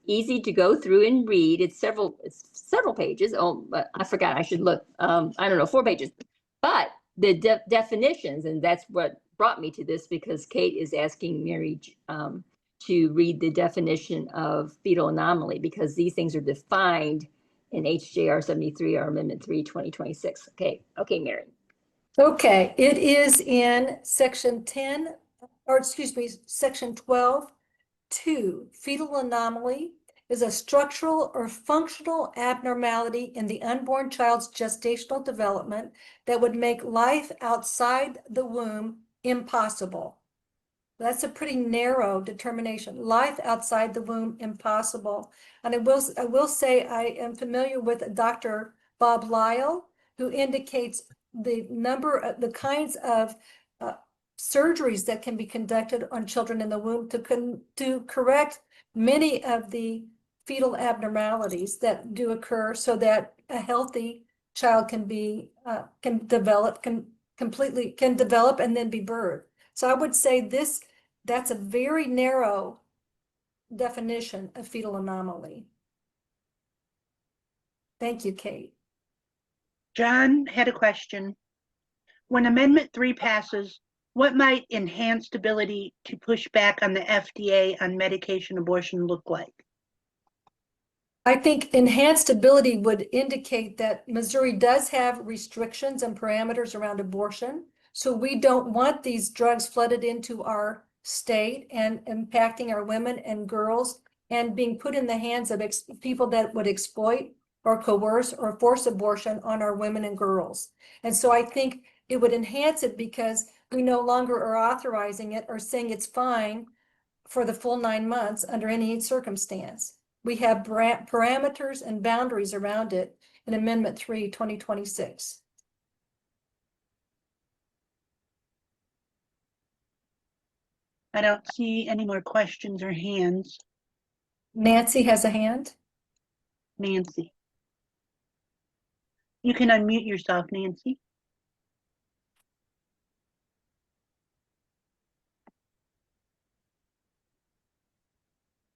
easy to go through and read. It's several pages. Oh, but I forgot. I should look. I don't know, 4 pages. But the definitions, and that's what brought me to this because Kate is asking Mary to read the definition of fetal anomaly because these things are defined in HJR 73 or Amendment 3, 2026. Okay, Mary. Okay, it is in section 10, or excuse me, section 12, 2, fetal anomaly. is a structural or functional abnormality in the unborn child's gestational development that would make life outside the womb impossible. That's a pretty narrow determination. Life outside the womb impossible. And I will say I am familiar with Dr. Bob Lyle, who indicates the kinds of surgeries that can be conducted on children in the womb to correct many of the fetal abnormalities that do occur, so that a healthy child can develop and then be birthed. So I would say that's a very narrow definition of fetal anomaly. Thank you, Kate. John had a question. When Amendment 3 passes, what might enhanced ability to push back on the FDA on medication abortion look like? I think enhanced ability would indicate that Missouri does have restrictions and parameters around abortion. So we don't want these drugs flooded into our state and impacting our women and girls and being put in the hands of people that would exploit or coerce or force abortion on our women and girls. And so I think it would enhance it because we no longer are authorizing it or saying it's fine for the full 9 months under any circumstance. We have parameters and boundaries around it in Amendment 3, 2026. I don't see any more questions or hands. Nancy has a hand. Nancy. You can unmute yourself, Nancy.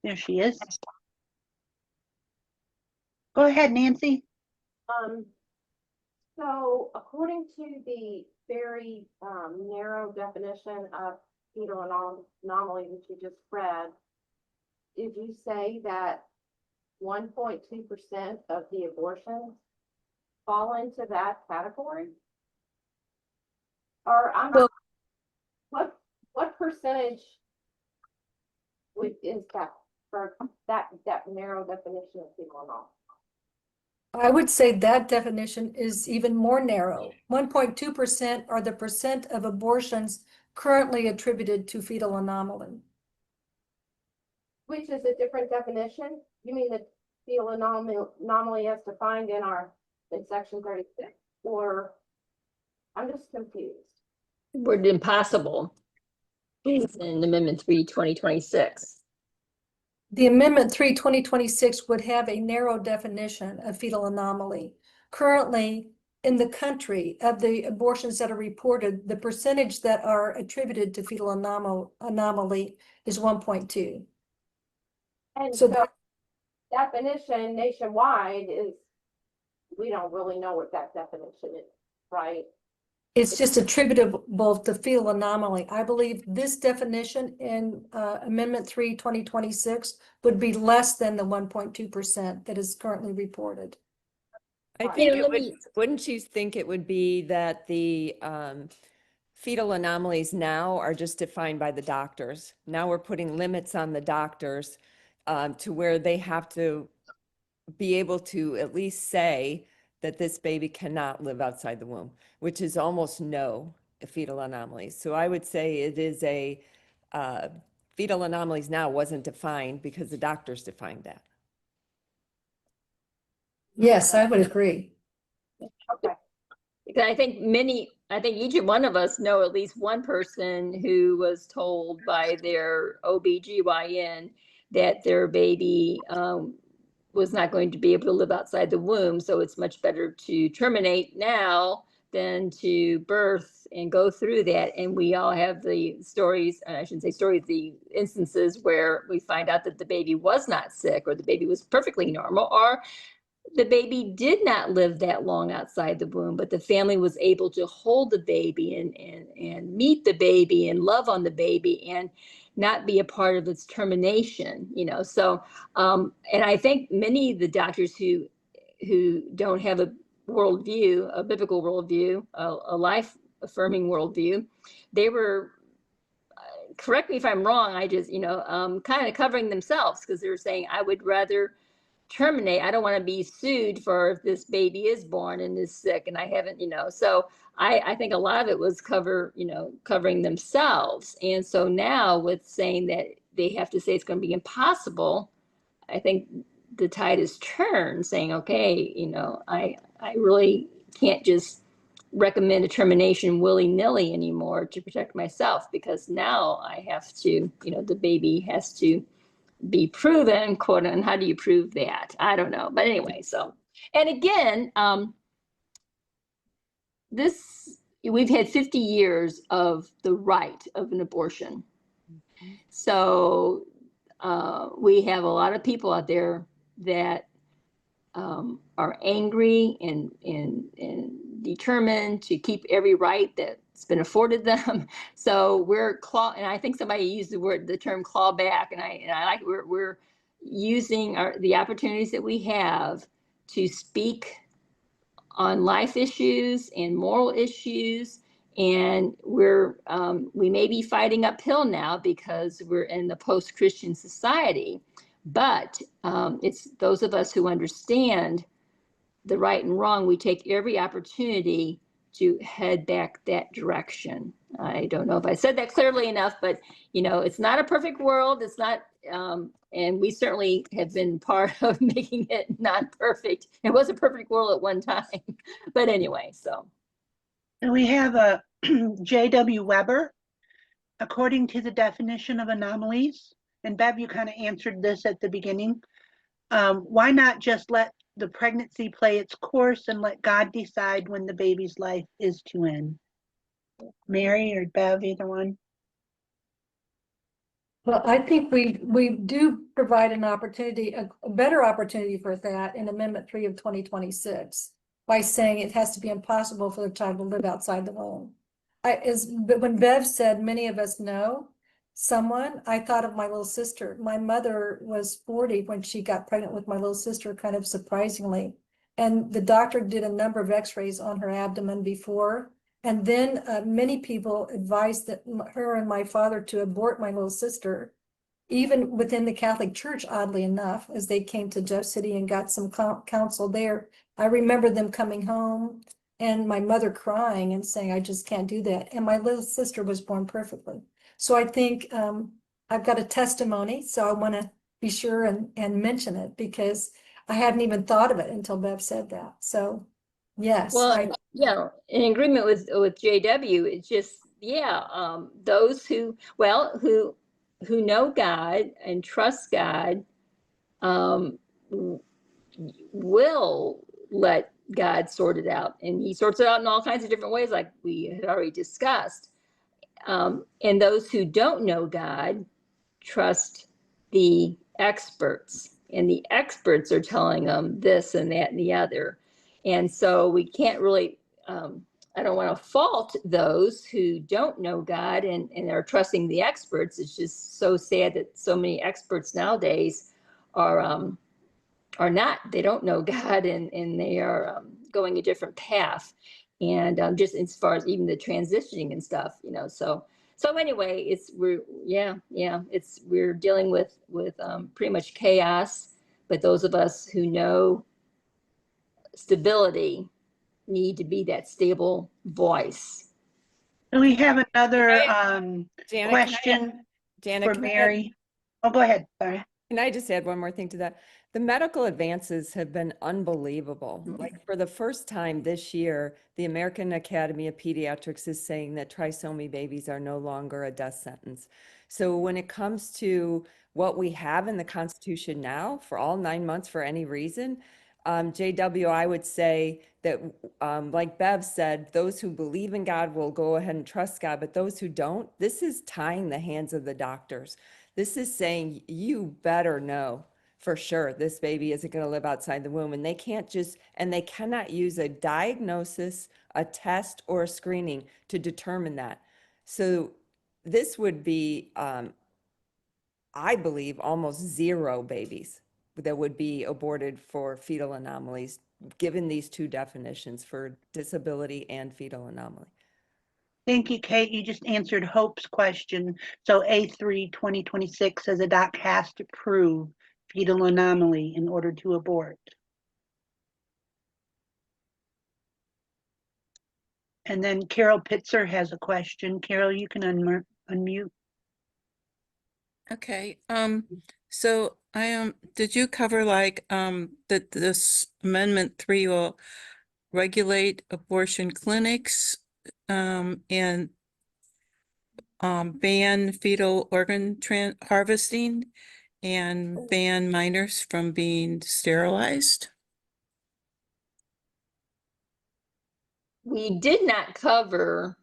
There she is. Go ahead, Nancy. So according to the very narrow definition of fetal anomaly that you just read, did you say that 1.2% of the abortions fall into that category? Or what percentage is that for that narrow definition of fetal anomaly? I would say that definition is even more narrow. 1.2% are the percent of abortions currently attributed to fetal anomaly. Which is a different definition? You mean the fetal anomaly as defined in section 36? Or I'm just confused. Word impossible is in Amendment 3, 2026. The Amendment 3, 2026 would have a narrow definition of fetal anomaly. Currently, in the country, of the abortions that are reported, the percentage that are attributed to fetal anomaly is 1.2. And So so definition nationwide is, we don't really know what that definition is, right? it's just attributable to fetal anomaly. I believe this definition in Amendment 3, 2026 would be less than the 1.2% that is currently reported. I think wouldn't you think it would be that the fetal anomalies now are just defined by the doctors? Now we're putting limits on the doctors to where they have to be able to at least say that this baby cannot live outside the womb, which is almost no fetal anomalies. So I would say it is fetal anomalies now wasn't defined because the doctors defined that. Yes, I would agree. Okay. Because I think each one of us know at least one person who was told by their OBGYN that their baby was not going to be able to live outside the womb. So it's much better to terminate now than to birth and go through that. And we all have the stories, I shouldn't say stories, the instances where we find out that the baby was not sick, or the baby was perfectly normal, or the baby did not live that long outside the womb, but the family was able to hold the baby and meet the baby and love on the baby and not be a part of its termination, So, and I think many of the doctors who don't have a worldview, a biblical worldview, a life affirming worldview, they were correct me if I'm wrong, I just, kind of covering themselves because they were saying, I would rather terminate. I don't want to be sued for if this baby is born and is sick and I haven't, so I think a lot of it was covering themselves. And so now with saying that they have to say it's going to be impossible, I think the tide has turned saying, okay, I really can't just recommend a termination willy-nilly anymore to protect myself because now I have to, the baby has to be proven, quote, and how do you prove that? I don't know. But anyway, so, and again, we've had 50 years of the right of an abortion. So we have a lot of people out there that are angry and determined to keep every right that's been afforded them. So and I think somebody used the term claw back, and I like we're using the opportunities that we have to speak on life issues and moral issues. And we may be fighting uphill now because we're in the post-Christian society, but it's those of us who understand the right and wrong, we take every opportunity to head back that direction. I don't know if I said that clearly enough, but it's not a perfect world. It's not, and we certainly have been part of making it not perfect. It was a perfect world at one time, but anyway, so. And we have a J.W. Weber, according to the definition of anomalies, and Bev, you kind of answered this at the beginning. Why not just let the pregnancy play its course and let God decide when the baby's life is to end? Mary or Bev, either one? Well, I think we do provide an opportunity, a better opportunity for that in Amendment 3 of 2026 by saying it has to be impossible for the child to live outside the womb. But when Bev said many of us know someone, I thought of my little sister. My mother was 40 when she got pregnant with my little sister, kind of surprisingly. And the doctor did a number of x-rays on her abdomen before. And then many people advised that her and my father to abort my little sister, even within the Catholic Church, oddly enough, as they came to Jeff City and got some counsel there. I remember them coming home and my mother crying and saying, I just can't do that. And my little sister was born perfectly. So I think I've got a testimony, so I want to be sure and mention it because I hadn't even thought of it until Bev said that. So yes. Well, in agreement with JW, it's just, those who know God and trust God will let God sort it out. And he sorts it out in all kinds of different ways, like we had already discussed. And those who don't know God trust the experts, and the experts are telling them this and that and the other. And so we can't really, I don't want to fault those who don't know God and are trusting the experts. It's just so sad that so many experts nowadays are not, they don't know God and they are going a different path. And just as far as even the transitioning and stuff, so anyway, we're dealing with pretty much chaos, but those of us who know stability need to be that stable voice. And we have another Janet, question Janet, for Mary. Oh, go ahead. Sorry. Can I just add one more thing to that? The medical advances have been unbelievable. Like for the first time this year, the American Academy of Pediatrics is saying that trisomy babies are no longer a death sentence. So when it comes to what we have in the Constitution now for all 9 months for any reason, JW, I would say that, like Bev said, those who believe in God will go ahead and trust God, but those who don't, this is tying the hands of the doctors. This is saying you better know for sure this baby isn't going to live outside the womb, and they cannot use a diagnosis, a test, or a screening to determine that. So this would be, I believe, almost zero babies that would be aborted for fetal anomalies, given these two definitions for disability and fetal anomaly. Thank you, Kate. You just answered Hope's question. So A3 2026 says a doc has to prove fetal anomaly in order to abort. And then Carol Pitzer has a question. Carol, you can unmute. Okay, so did you cover like, that this Amendment 3 will regulate abortion clinics, and ban fetal organ harvesting and ban minors from being sterilized? We did not cover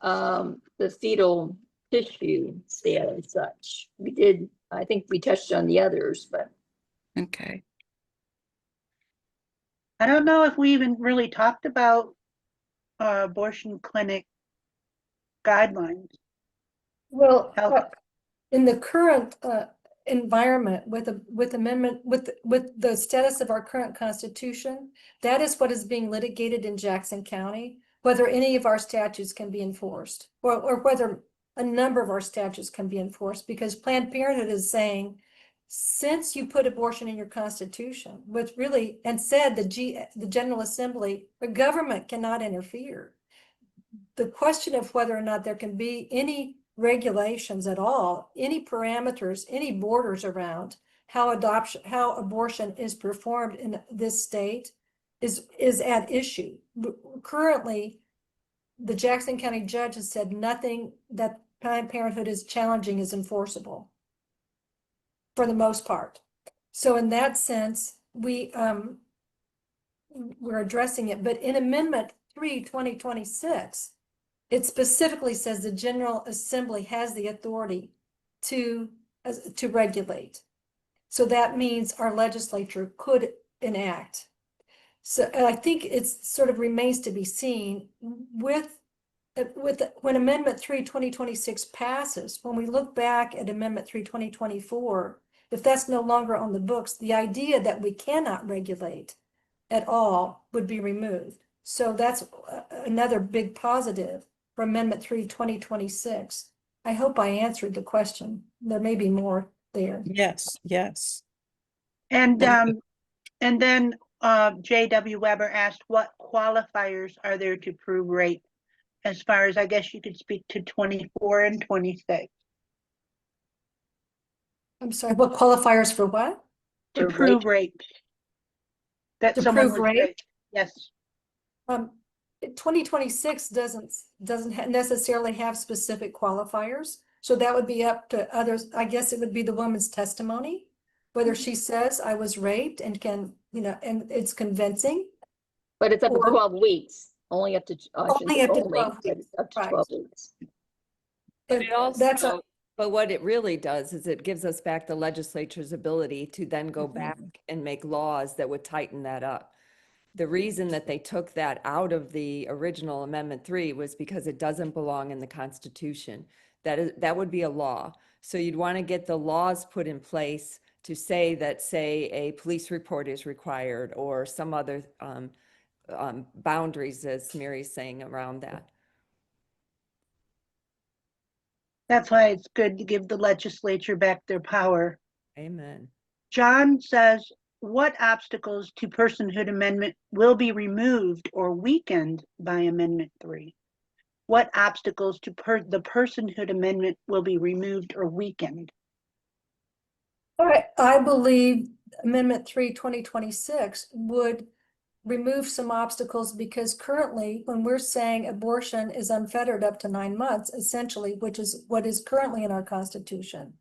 the fetal tissue sale and such. We did, I think we touched on the others, but Okay. I don't know if we even really talked about abortion clinic guidelines. Well, Health. in the current environment with the status of our current constitution, that is what is being litigated in Jackson County, whether any of our statutes can be enforced, or whether a number of our statutes can be enforced, because Planned Parenthood is saying, since you put abortion in your constitution, which really, and said the General Assembly, the government cannot interfere. The question of whether or not there can be any regulations at all, any parameters, any borders around how abortion is performed in this state is at issue. Currently, the Jackson County judge has said nothing that Planned Parenthood is challenging is enforceable for the most part. So in that sense, we're addressing it, but in Amendment 3, 2026, it specifically says the General Assembly has the authority to regulate. So that means our legislature could enact. So I think it's sort of remains to be seen when Amendment 3, 2026 passes, when we look back at Amendment 3, 2024, if that's no longer on the books, the idea that we cannot regulate at all would be removed. So that's another big positive for Amendment 3, 2026. I hope I answered the question. There may be more there. Yes, yes. And then J.W. Weber asked, what qualifiers are there to prove rape? As far as, I guess you could speak to 24 and 26. I'm sorry, what qualifiers for what? To For prove rape. That To someone prove was rape? raped. Yes. 2026 doesn't necessarily have specific qualifiers. So that would be up to others. I guess it would be the woman's testimony, whether she says I was raped and and it's convincing. but it's up to Or- 12 weeks, only up to, Only up to 12 but it's up to right. 12 weeks. But it That's also, but what it really does is it gives us back the legislature's ability to then go back and make laws that would tighten that up. The reason that they took that out of the original Amendment 3 was because it doesn't belong in the Constitution. That would be a law. So you'd want to get the laws put in place to say that, say, a police report is required or some other boundaries, as Mary's saying, around that. That's why it's good to give the legislature back their power. Amen. John says, what obstacles to personhood amendment will be removed or weakened by Amendment 3? What obstacles to the personhood amendment will be removed or weakened? I believe Amendment 3, 2026 would remove some obstacles, because currently when we're saying abortion is unfettered up to 9 months, essentially, which is what is currently in our Constitution,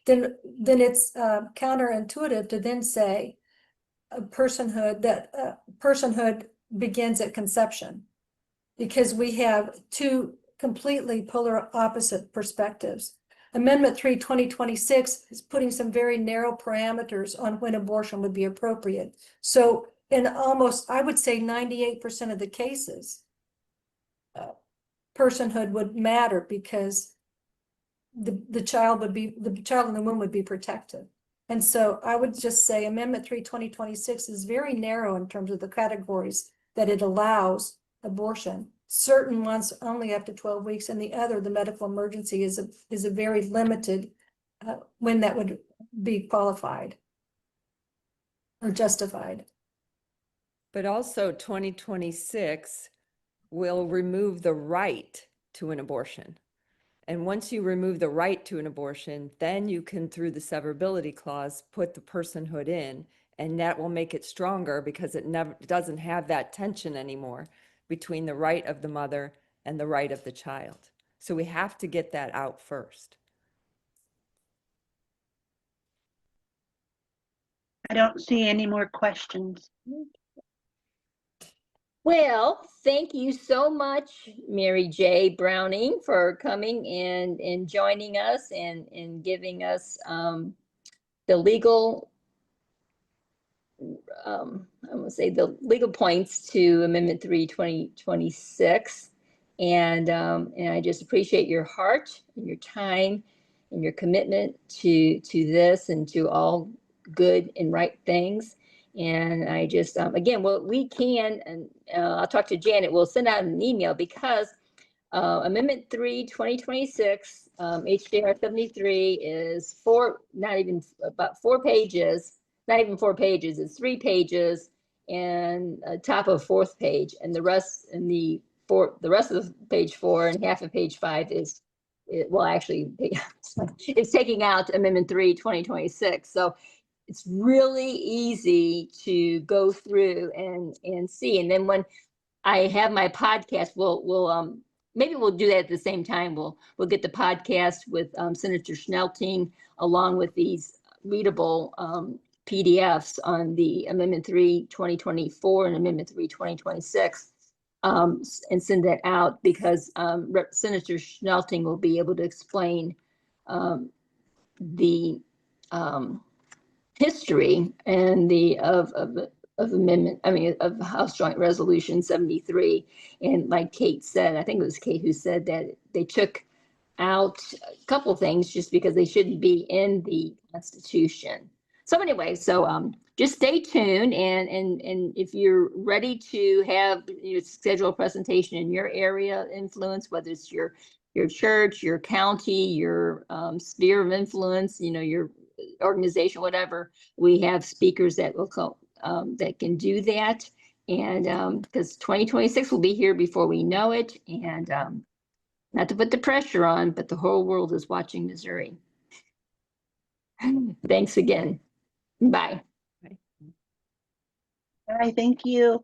then it's counterintuitive to then say personhood begins at conception, because we have two completely polar opposite perspectives. Amendment 3, 2026 is putting some very narrow parameters on when abortion would be appropriate. So in almost, I would say 98% of the cases, personhood would matter, because the child in the womb would be protected. And so I would just say Amendment 3, 2026 is very narrow in terms of the categories that it allows abortion. certain ones only up to 12 weeks, and the other, the medical emergency, is a very limited when that would be qualified or justified. But also 2026 will remove the right to an abortion. And once you remove the right to an abortion, then you can, through the severability clause, put the personhood in, and that will make it stronger because it never doesn't have that tension anymore between the right of the mother and the right of the child. So we have to get that out first. I don't see any more questions. Well, thank you so much, Mary J. Browning, for coming and joining us and giving us the legal, I'm going to say the legal points to Amendment 3, 2026. And I just appreciate your heart and your time and your commitment to this and to all good and right things. And I just, again, well, we can, and I'll talk to Janet, we'll send out an email because Amendment 3, 2026, HJR 73 is not even about 4 pages, not even 4 pages, it's 3 pages and top of 4th page. And the rest the rest of page 4 and half of page 5 is, well, actually, it's taking out Amendment 3, 2026. So it's really easy to go through and see. And then when I have my podcast, we'll maybe we'll do that at the same time. We'll get the podcast with Senator Schnelting along with these readable PDFs on the Amendment 3, 2024 and Amendment 3, 2026 and send that out because Senator Schnelting will be able to explain the history and of amendment, of House Joint Resolution 73. And like Kate said, I think it was Kate who said that they took out a couple things just because they shouldn't be in the Constitution. So anyway, just stay tuned, and if you're ready to have schedule a presentation in your area of influence, whether it's your church, your county, your sphere of influence, your organization, whatever, we have speakers that will come that can do that. And because 2026 will be here before we know it, and not to put the pressure on, but the whole world is watching Missouri. Thanks again. Bye. All right, thank you.